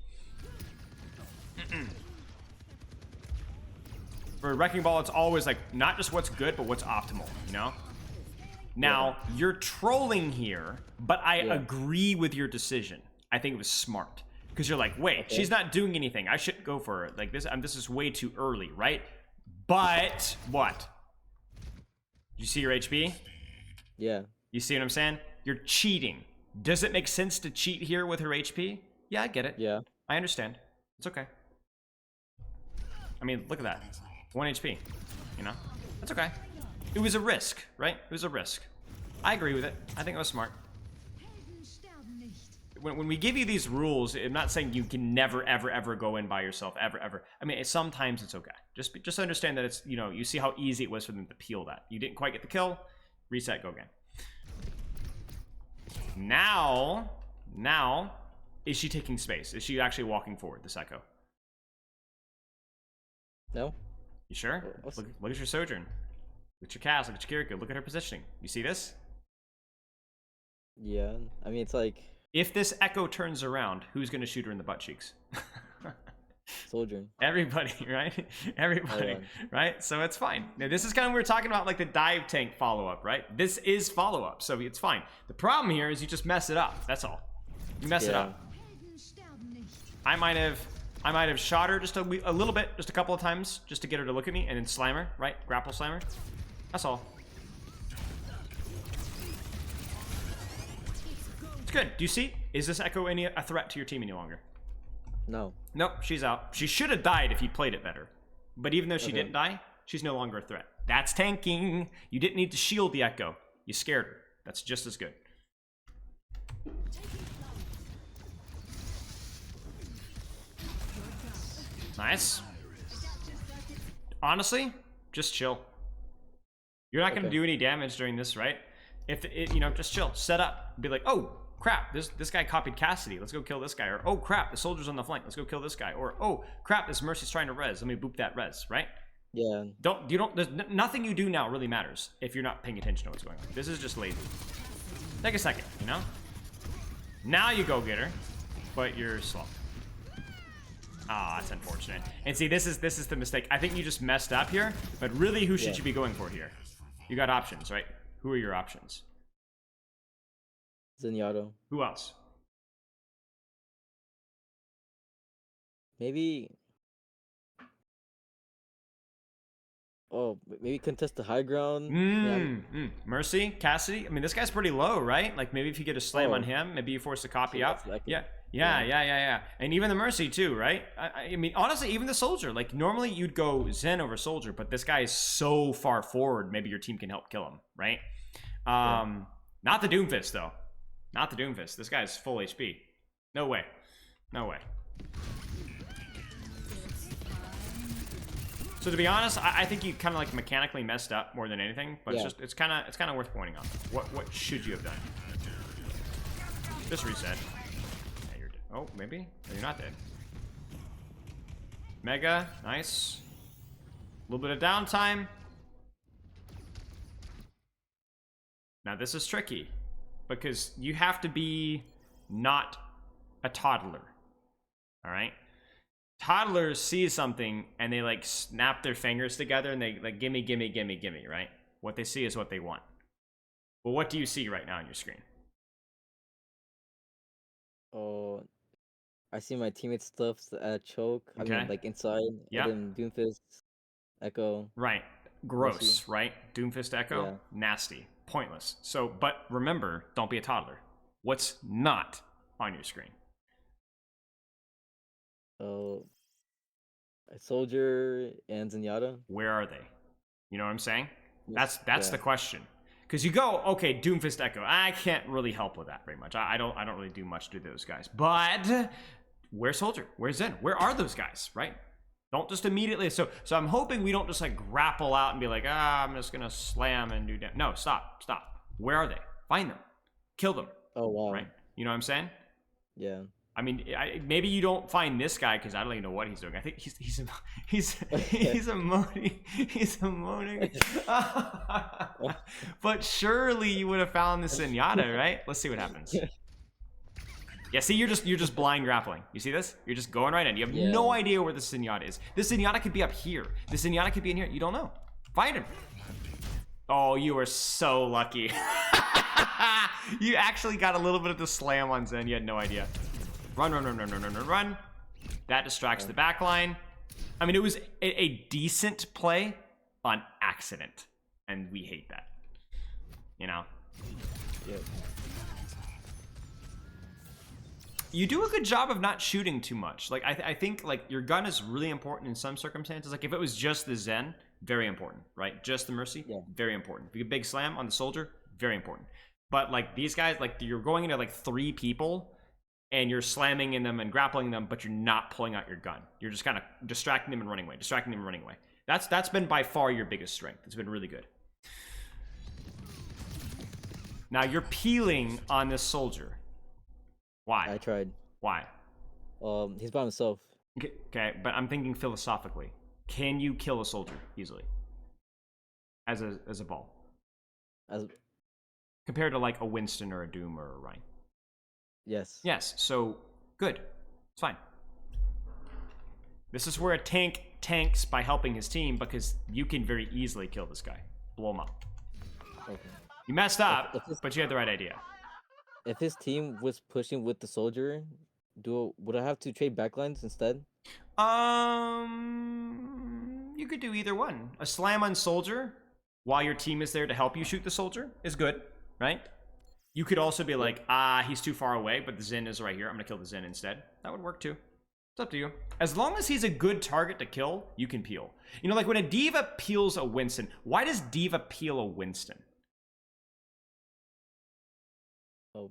For a Wrecking Ball, it's always like not just what's good, but what's optimal, you know? Now, you're trolling here, but I agree with your decision. I think it was smart. Because you're like, wait, she's not doing anything. I shouldn't go for her. Like, this is way too early, right? But, what? You see your HP? Yeah. You see what I'm saying? You're cheating. Does it make sense to cheat here with her HP? Yeah, I get it. Yeah. I understand. It's okay. I mean, look at that. 1 HP. You know? That's okay. It was a risk, right? It was a risk. I agree with it. I think it was smart. When we give you these rules, I'm not saying you can never, ever, ever go in by yourself, ever. I mean, sometimes it's okay. Just understand that it's, you know, you see how easy it was for them to peel that. You didn't quite get the kill. Reset, go again. Now, is she taking space? Is she actually walking forward, this Echo? No. You sure? Look at your Sojourn. Look at your Cass, look at your Kiriko, look at her positioning. You see this? Yeah. I mean, it's like... If this Echo turns around, who's going to shoot her in the butt cheeks? Soldier. Everybody, right? Everybody, right? So it's fine. Now, this is kind of what we're talking about, like the dive tank follow-up, right? This is follow-up, so it's fine. The problem here is you just mess it up. That's all. You mess it up. I might have I might have shot her just a little bit, just a couple of times, just to get her to look at me, and then slam her, right? Grapple slam her. That's all. It's good. Do you see? Is this Echo a threat to your team any longer? No. Nope, she's out. She should have died if he played it better. But even though she didn't die, she's no longer a threat. That's tanking. You didn't need to shield the Echo. You scared her. That's just as good. Nice. Honestly, just chill. You're not going to do any damage during this, right? If it, you know, just chill. Set up. Be like, oh crap, this guy copied Cassidy. Let's go kill this guy. Or oh crap, the soldier's on the flank. Let's go kill this guy. Or oh crap, this Mercy's trying to res. Let me boop that res, right? Yeah. There's nothing you do now really matters if you're not paying attention to what's going on. This is just lazy. Take a second, you know? Now you go get her, but you're slow. Ah, that's unfortunate. And see, this is the mistake. I think you just messed up here, but really, who should you be going for here? You got options, right? Who are your options? Zenyatta. Who else? Maybe. Oh, maybe contest the high ground. Mercy, Cassidy. I mean, this guy's pretty low, right? Like maybe if you get a slam on him, maybe you force a copy up. Yeah. And even the Mercy too, right? I mean, honestly, even the soldier. Like normally you'd go Zen over soldier, but this guy is so far forward. Maybe your team can help kill him, right? Not the Doomfist though. Not the Doomfist. This guy's full HP. No way. No way. So to be honest, I think you kind of like mechanically messed up more than anything, but it's kind of worth pointing out. What should you have done? Just reset. Yeah, you're dead. Oh, maybe? No, you're not dead. Mega, nice. A little bit of downtime. Now this is tricky because you have to be not a toddler. All right? Toddlers see something and they like snap their fingers together and they like gimme, right? What they see is what they want. Well, what do you see right now on your screen? Oh, I see my teammates stuff at choke. Okay. I mean, like inside. Yeah. And then Doomfist, Echo. Right. Gross, Mercy. right? Doomfist Echo, Yeah. nasty, pointless. So, but remember, don't be a toddler. What's not on your screen? Oh, a soldier and Zenyatta. Where are they? You know what I'm saying? Yes. That's the question. Because you go, okay, Doomfist Echo. I can't really help with that very much. I don't really do much to those guys. But where's Soldier? Where's Zen? Where are those guys? Right? Don't just immediately. So I'm hoping we don't just like grapple out and be like, I'm just gonna slam and do damage. No, stop. Where are they? Find them. Kill them. Oh wow. Right? You know what I'm saying? Yeah. I mean, maybe you don't find this guy because I don't even know what he's doing. I think he's emoting. He's emoting. But surely you would have found the Zenyatta, right? Let's see what happens. Yeah, see, you're just blind grappling. You see this? You're just going right in. You have no idea where the Zenyatta is. This Zenyatta could be up here. This Zenyatta could be in here. You don't know. Find him. Oh, you are so lucky. You actually got a little bit of the slam on Zen. You had no idea. Run. That distracts the back line. I mean, it was a decent play on accident. And we hate that. You know? Yeah. You do a good job of not shooting too much. Like, I think, like, your gun is really important in some circumstances. Like, if it was just the Zen, very important, right? Just the Mercy, very important. If you get a big slam on the Soldier, very important. But, like, these guys, like, you're going into, like, 3 people, and you're slamming in them and grappling them, but you're not pulling out your gun. You're just kind of distracting them and running away. That's been by far your biggest strength. It's been really good. Now, you're peeling on this Soldier. Why? I tried. Why? He's by himself. Okay, but I'm thinking philosophically. Can you kill a Soldier easily? As a ball? Compared to like a Winston or a Doom or a Ryan? Yes. Yes, so good. It's fine. This is where a tank tanks by helping his team because you can very easily kill this guy. Blow him up. Okay. You messed up, but you had the right idea. If his team was pushing with the Soldier, would I have to trade backlines instead? You could do either one. A slam on soldier while your team is there to help you shoot the soldier is good, right? You could also be like, he's too far away, but the Xin is right here. I'm gonna kill the Xin instead. That would work too. It's up to you. As long as he's a good target to kill, you can peel. You know, like when a Diva peels a Winston, why does Diva peel a Winston? Oh,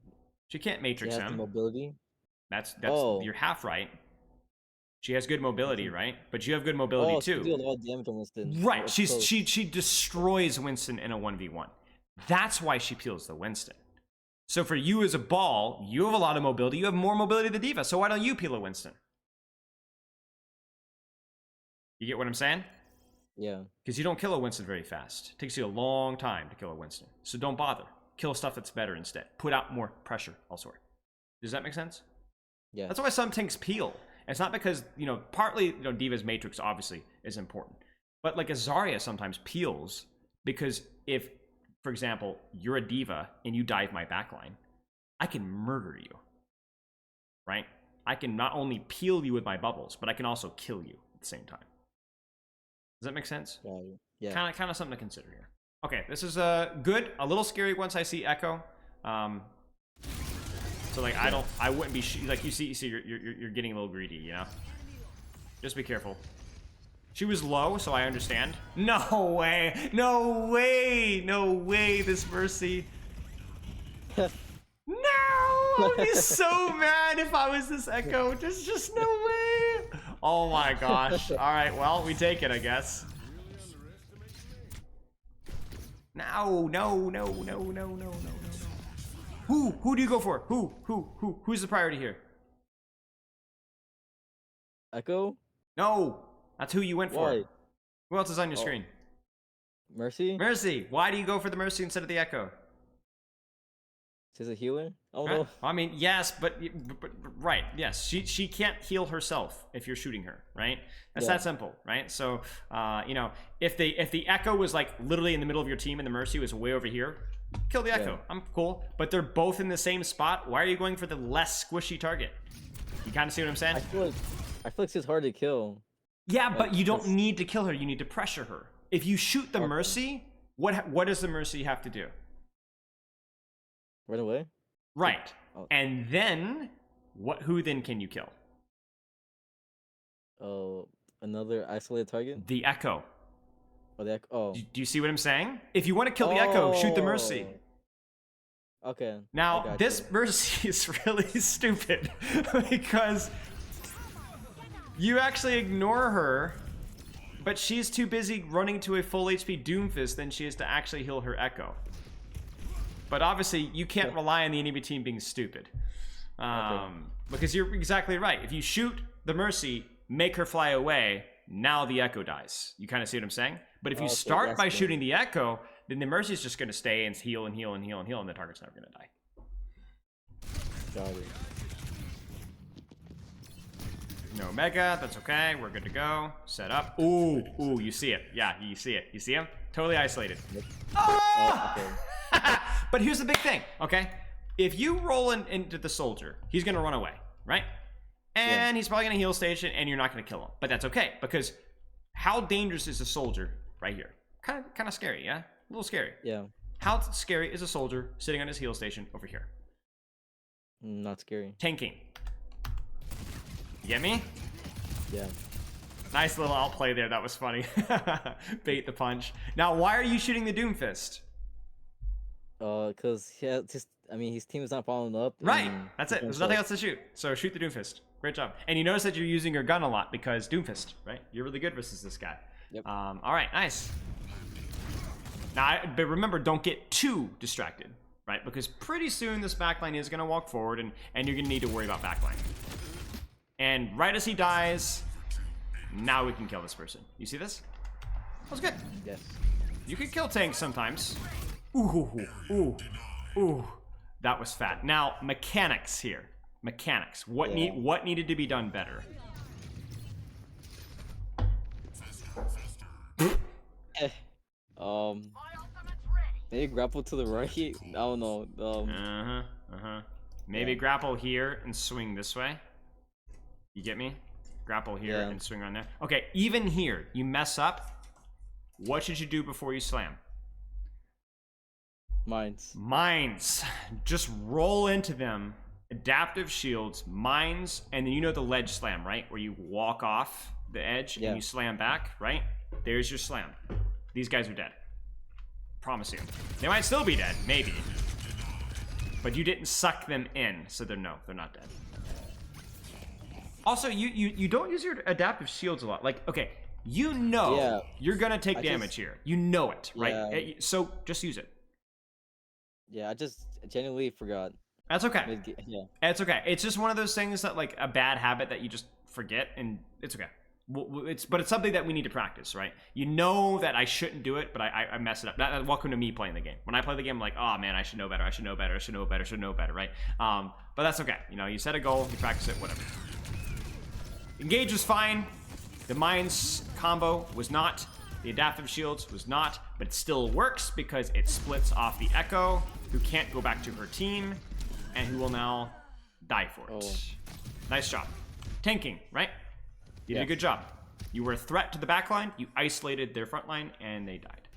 She can't matrix she has the him. mobility. That's you're half right. She has good mobility, right? But you have good mobility She too. can do a lot of damage on Winston. Right. She destroys Winston in a 1v1. That's why she peels the Winston. So for you as a ball, you have a lot of mobility. You have more mobility than Diva. So why don't you peel a Winston? You get what I'm saying? Yeah. Because you don't kill a Winston very fast. It takes you a long time to kill a Winston. So don't bother. Kill stuff that's better instead. Put out more pressure elsewhere. Does that make sense? Yeah. That's why some tanks peel. It's not because, you know, partly, you know, Diva's matrix obviously is important. But like a Zarya sometimes peels because if, for example, you're a Diva and you dive my backline, I can murder you. Right? I can not only peel you with my bubbles, but I can also kill you at the same time. Does that make sense? Yeah. Kind of something to consider here. Okay, this is good. A little scary once I see Echo. So like I wouldn't be like you see you're getting a little greedy, you know. Just be careful. She was low, so I understand. No way! No way! No way! This Mercy. No! I'd be so mad if I was this Echo. There's just no way. Oh my gosh. All right, well, we take it, I guess. No. Who do you go for? Who's the priority here? Echo? No, that's who you went for. Why? Who else is on your screen? Mercy? Mercy. Why do you go for the Mercy instead of the Echo? She's a healer? Oh Right? no. I mean, yes, but right, yes. She can't heal herself if you're shooting her, right? That's that simple, right? So, you know, if the Echo was like literally in the middle of your team and the Mercy was way over here, kill the Echo. I'm cool. But they're both in the same spot. Why are you going for the less squishy target? You kind of see what I'm saying? I feel like she's hard to kill. Yeah, but you don't need to kill her. You need to pressure her. If you shoot the Mercy, what does the Mercy have to do? Run away? Right. And then who then can you kill? Oh, another isolated target? The Echo. Oh, the Echo. Oh. Do you see what I'm saying? If you want to kill the Echo, shoot the Mercy. Okay. Now, this Mercy is really stupid because you actually ignore her, but she's too busy running to a full HP Doomfist than she is to actually heal her Echo. But obviously, you can't rely on the enemy team being stupid. Because you're exactly right. If you shoot the Mercy, make her fly away, now the Echo dies. You kind of see what I'm saying? But if you start by shooting the Echo, then the Mercy is just going to stay and heal and heal and heal and heal, and the target's never going to die. Got it. No Mega, that's okay. We're good to go. Set up. Ooh, you see it. Yeah, you see it. You see him? Totally isolated. Oh! Okay. But here's the big thing, okay? If you roll into the soldier, he's gonna run away, right? And he's probably gonna heal station, and you're not gonna kill him. But that's okay, because how dangerous is a soldier right here? Kind of scary, yeah? A little scary. Yeah. How scary is a soldier sitting on his heal station over here? Not scary. Tanking. You get me? Yeah. Nice little outplay there. That was funny. Bait the punch. Now, why are you shooting the Doomfist? Cause his team is not following up. Right. That's it. There's nothing else to shoot. So shoot the Doomfist. Great job. And you notice that you're using your gun a lot because Doomfist, right? You're really good versus this guy. Yep. All right. Nice. Now, but remember, don't get too distracted, right? Because pretty soon this backline is going to walk forward, and you're going to need to worry about backline. And right as he dies, now we can kill this person. You see this? That was good. Yes. You can kill tanks sometimes. Ooh. That was fat. Now, mechanics here. Mechanics. What needed to be done better? Maybe grapple to the right. I don't know. Maybe grapple here and swing this way. You get me? Grapple here Yeah. and swing on there. Okay, even here, you mess up. What should you do before you slam? Mines. Just roll into them. Adaptive shields, mines, and then you know the ledge slam, right? Where you walk off the edge and you slam back, right? There's your slam. These guys are dead. Promise you. They might still be dead, maybe. But you didn't suck them in, so they're not dead. Also, you don't use your adaptive shields a lot. Like, okay, you know you're gonna take damage here. You know it, right? Yeah. So just use it. Yeah, I just genuinely forgot. That's okay. Yeah. It's okay. It's just one of those things that, like, a bad habit that you just forget, and it's okay. But it's something that we need to practice, right? You know that I shouldn't do it, but I mess it up. Welcome to me playing the game. When I play the game, I'm like, oh man, I should know better. I should know better. I should know better. I should know better, right? But that's okay. You know, you set a goal, you practice it, whatever. Engage was fine. The mines combo was not. The adaptive shields was not, but it still works because it splits off the Echo, who can't go back to her team, and who will now die for it. Oh. Nice job. Tanking, right? You did a good job. You were a threat to the backline, you isolated their front line, and they died.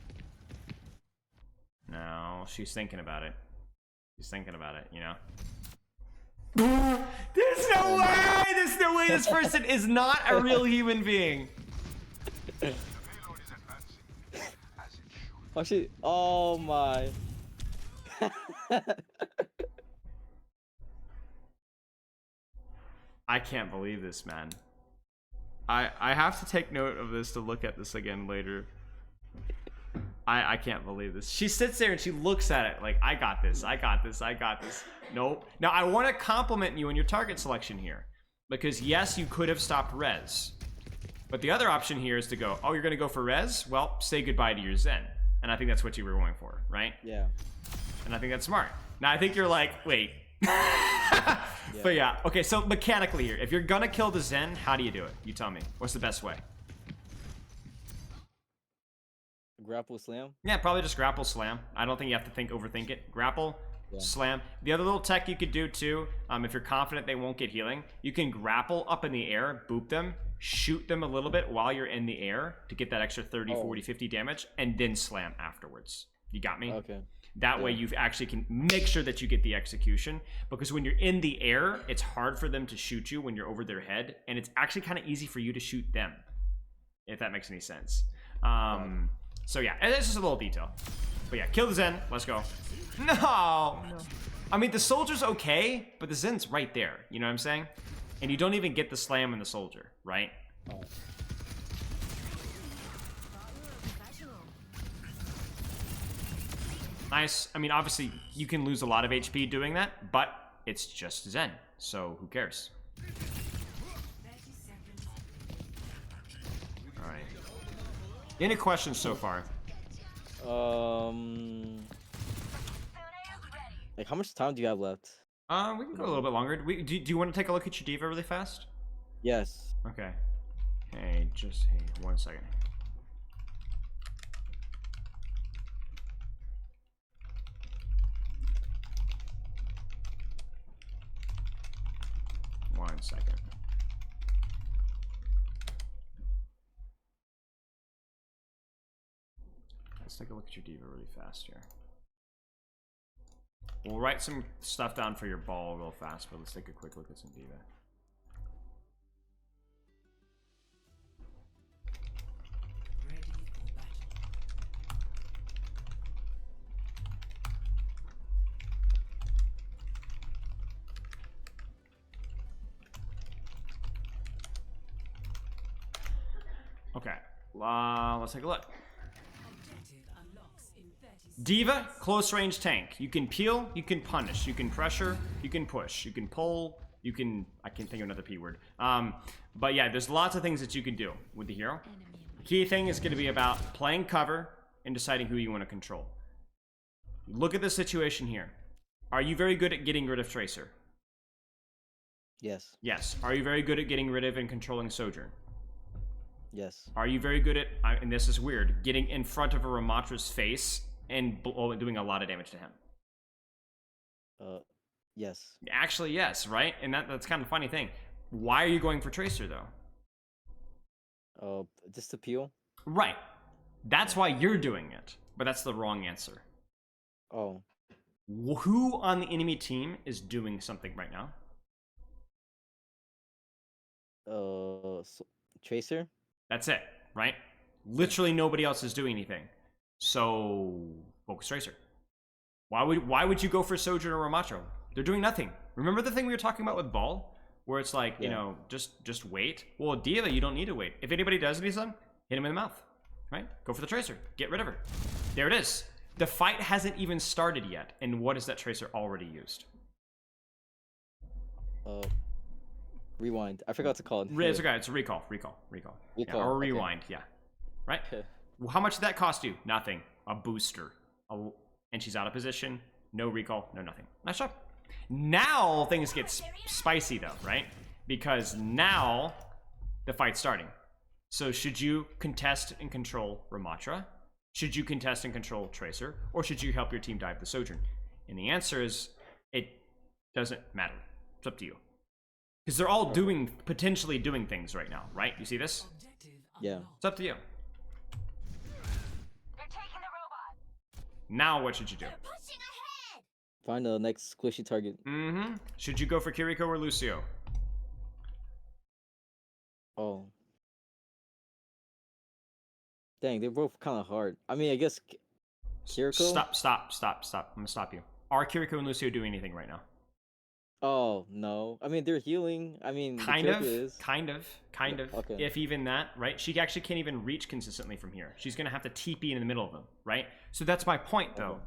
Now, she's thinking about it. She's thinking about it, you know? There's no way! There's no way this person is not a real human being. Oh shit! Oh my! I can't believe this, man. I have to take note of this to look at this again later. I can't believe this. She sits there and she looks at it like, I got this, I got this, I got this. Nope. Now, I want to compliment you on your target selection here. Because yes, you could have stopped res. But the other option here is to go, oh, you're going to go for res? Well, say goodbye to your Zen. And I think that's what you were going for, right? Yeah. And I think that's smart. Now, I think you're like, wait. But yeah, okay, so mechanically here, if you're gonna kill the Zen, how do you do it? You tell me. What's the best way? Grapple slam? Yeah, probably just grapple slam. I don't think you have to overthink it. Grapple, slam. The other little tech you could do too, if you're confident they won't get healing, you can grapple up in the air, boop them, shoot them a little bit while you're in the air to get that extra 30, 40, 50 damage, and then slam afterwards. You got me? Okay. That way you actually can make sure that you get the execution, because when you're in the air, it's hard for them to shoot you when you're over their head, and it's actually kind of easy for you to shoot them, if that makes any sense. So yeah, and it's just a little detail. But yeah, kill the Zen. Let's go. No. I mean, the soldier's okay, but the Zen's right there. You know what I'm saying? And you don't even get the slam in the soldier, right? Nice. I mean, obviously, you can lose a lot of HP doing that, but it's just Zen, so who cares? Alright. Any questions so far? Like, how much time do you have left? We can go a little bit longer. Do you want to take a look at your Diva really fast? Yes. Okay. Hey, 1 second. One second. Let's take a look at your Diva really fast here. We'll write some stuff down for your ball real fast, but let's take a quick look at some Diva. Okay, let's take a look. Diva, close range tank. You can peel, you can punish, you can pressure, you can push, you can pull, you can, I can't think of another P word. But yeah, there's lots of things that you can do with the hero. Key thing is going to be about playing cover and deciding who you want to control. Look at the situation here. Are you very good at getting rid of Tracer? Yes. Yes. Are you very good at getting rid of and controlling Sojourn? Yes. Are you very good at, and this is weird, getting in front of a Ramatra's face and doing a lot of damage to him? Yes. Actually, yes, right? And that's kind of a funny thing. Why are you going for Tracer, though? Just to peel. Right. That's why you're doing it, but that's the wrong answer. Oh. Who on the enemy team is doing something right now? Tracer. That's it, right? Literally nobody else is doing anything. So focus Tracer. Why would you go for Sojourner or Ramacho? They're doing nothing. Remember the thing we were talking about with Ball? Where it's like, you know, just wait? Well, Diva, you don't need to wait. If anybody does anything, hit him in the mouth. Right? Go for the Tracer. Get rid of her. There it is. The fight hasn't even started yet. And what is that Tracer already used? Rewind. I forgot to call it. It's okay. It's a recall. Yeah, or rewind. Okay. Yeah. Right? Well, how much did that cost you? Nothing. A booster. And she's out of position. No recall. No nothing. Nice job. Now things get spicy though, right? Because now the fight's starting. So should you contest and control Ramatra? Should you contest and control Tracer? Or should you help your team dive the Sojourn? And the answer is, it doesn't matter. It's up to you. Because they're all potentially doing things right now, right? You see this? Yeah. It's up to you. They're taking the robot. Now what should you do? Pushing ahead. Find the next squishy target. Should you go for Kiriko or Lucio? Oh. Dang, they're both kind of hard. I mean, I guess Kiriko? Stop. I'm gonna stop you. Are Kiriko and Lucio doing anything right now? Oh, no. I mean, they're healing. I mean, kind of. Okay. If even that, right? She actually can't even reach consistently from here. She's gonna have to TP in the middle of them, right? So that's my point, though.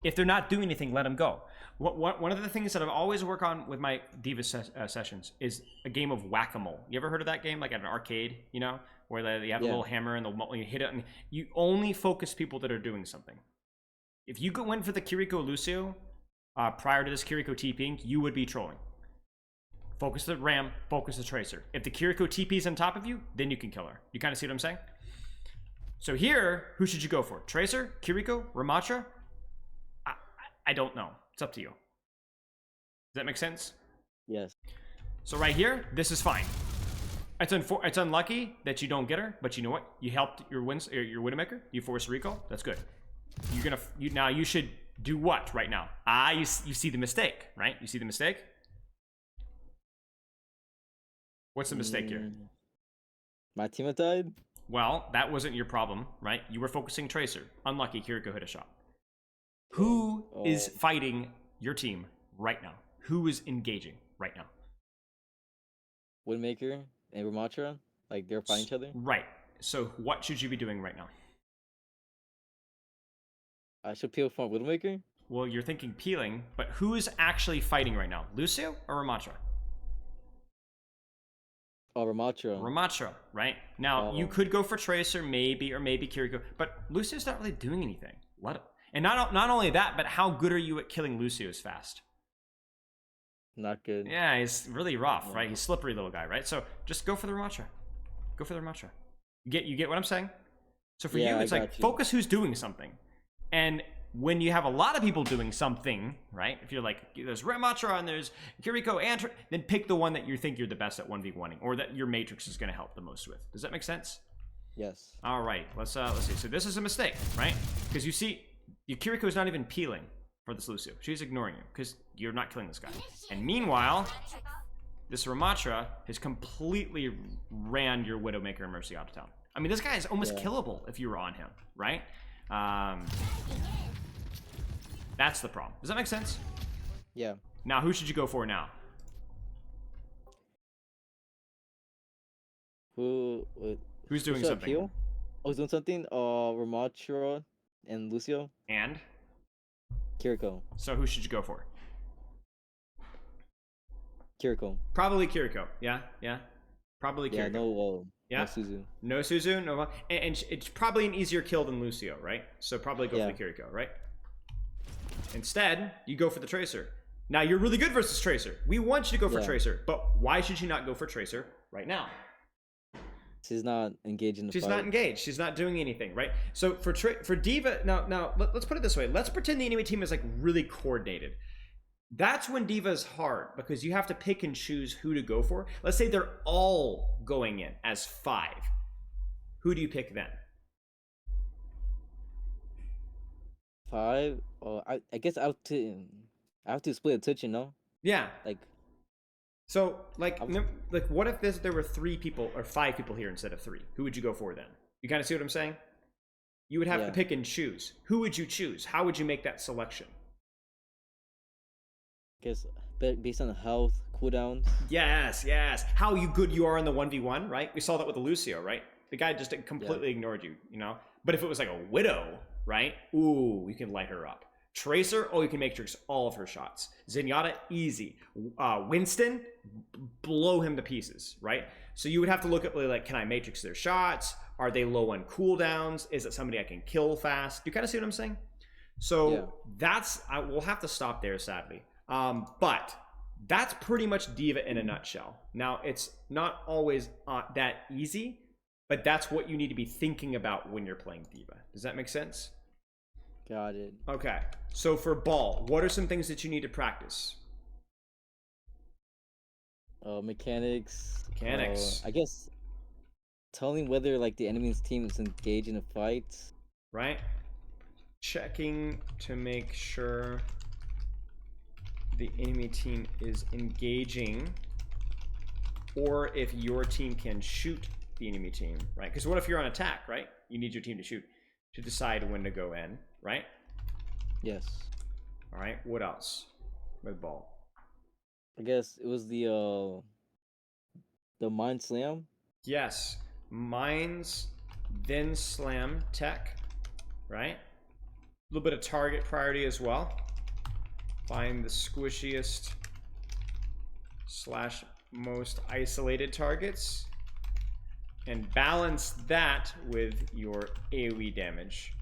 If they're not doing anything, let them go. One of the things that I've always worked on with my Diva sessions is a game of whack-a-mole. You ever heard of that game, like at an arcade, you know, where they have a little hammer and you hit it, and you only focus people that are doing something. If you go in for the Kiriko Lucio prior to this Kiriko TPing, you would be trolling. Focus the Ram, focus the Tracer. If the Kiriko TP's on top of you, then you can kill her. You kind of see what I'm saying? So here, who should you go for? Tracer, Kiriko, Ramatra? I don't know. It's up to you. Does that make sense? Yes. So right here, this is fine. It's unlucky that you don't get her, but you know what? You helped your Widowmaker. You forced recall. That's good. Now you should do what right now? You see the mistake, right? You see the mistake? What's the mistake here? My teammate died? Well, that wasn't your problem, right? You were focusing Tracer. Unlucky, Kiriko hit a shot. Who is fighting your team right now? Who is engaging right now? Widowmaker and Ramatra? Like, they're fighting each other? Right. So what should you be doing right now? I should peel from Widowmaker? Well, you're thinking peeling, but who is actually fighting right now? Lucio or Ramatra? Oh, Ramatra. Ramatra, right? Now, you could go for Tracer, maybe, or maybe Kiriko, but Lucio's not really doing anything. And not only that, but how good are you at killing Lucius fast? Not good. Yeah, he's really rough, right? He's a slippery little guy, right? So just go for the Ramatra. Go for the Ramatra. You get what I'm saying? So for you, it's like, focus who's doing something. And when you have a lot of people doing something, right? If you're like, there's Ramatra and there's Kiriko, and then pick the one that you think you're the best at 1v1ing, or that your matrix is going to help the most with. Does that make sense? Yes. All right, let's see. So this is a mistake, right? Because you see, your Kiriko is not even peeling for this Lucio. She's ignoring you because you're not killing this guy. And meanwhile, this Ramatra has completely ran your Widowmaker and Mercy out of town. I mean, this guy is almost killable if you were on him, right? That's the problem. Does that make sense? Yeah. Now, who should you go for now? Who's doing something? Peel? Oh, who's doing something? Ramatra and Lucio. And? Kiriko. So who should you go for? Kiriko. Probably Kiriko. Yeah. Probably Kiriko. Yeah, no Suzu. No Suzu, no. And it's probably an easier kill than Lucio, right? So probably go for the Kiriko, right? Instead, you go for the Tracer. Now, you're really good versus Tracer. We want you to go for Tracer, but why should you not go for Tracer right now? She's not engaged in the fight. She's not engaged. She's not doing anything, right? So for Diva, now let's put it this way. Let's pretend the enemy team is like really coordinated. That's when Diva is hard because you have to pick and choose who to go for. Let's say they're all going in as 5. who do you pick then? 5. Oh, I guess I have to split a touch, you know? Yeah. Like, So, like, I was, like, what if there were 3 people or 5 people here instead of 3? Who would you go for then? You kind of see what I'm saying? You would have to yeah, pick and choose. Who would you choose? How would you make that selection? guess based on the health, cooldowns. Yes, yes. How good you are in the 1v1, right? We saw that with the Lucio, right? The guy just Yeah, completely ignored you, you know? But if it was like a Widow, right? Ooh, you can light her up. Tracer, oh, you can matrix all of her shots. Zenyatta, easy. Winston, blow him to pieces, right? So you would have to look at, like, can I matrix their shots? Are they low on cooldowns? Is it somebody I can kill fast? Do you kind of see what I'm saying? yeah, So we'll have to stop there, sadly. But that's pretty much Diva in a nutshell. Now, it's not always that easy, but that's what you need to be thinking about when you're playing Diva. Does that make sense? got it. Okay. So for Ball, what are some things that you need to practice? Mechanics. Mechanics, I guess telling whether like the enemy's team is engaged in a fight. right? Checking to make sure the enemy team is engaging, or if your team can shoot the enemy team, right? Because what if you're on attack, right? You need your team to shoot to decide when to go in, right? Yes. All right. What else with Ball? I guess it was the Mind Slam. Yes, mines, then slam tech, right? A little bit of target priority as well. Find the squishiest slash most isolated targets and balance that with your AoE damage,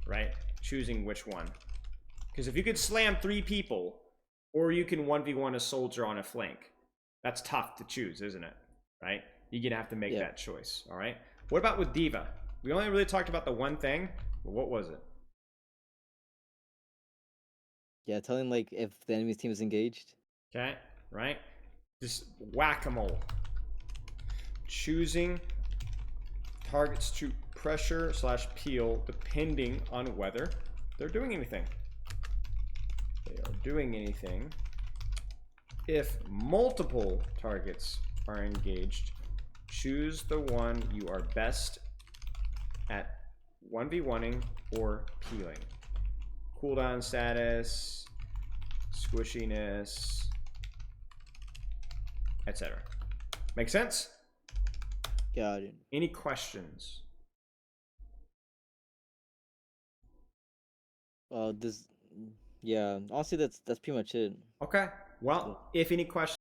right? Choosing which one. Because if you could slam 3 people, or you can 1v1 a soldier on a flank, that's tough to choose, isn't it? Right? You're gonna have to make Yeah. that choice. All right. What about with Diva? We only really talked about the one thing, but what was it? Yeah, telling like if the enemy's team is engaged. Okay, right? Just whack-a-mole. Choosing targets to pressure slash peel depending on whether they're doing anything. They are doing anything. If multiple targets are engaged, choose the one you are best at 1v1ing or peeling. Cooldown status, squishiness, etc. Make sense? Got it. Any questions? This, yeah. Honestly, that's pretty much it. Okay. Well, if any questions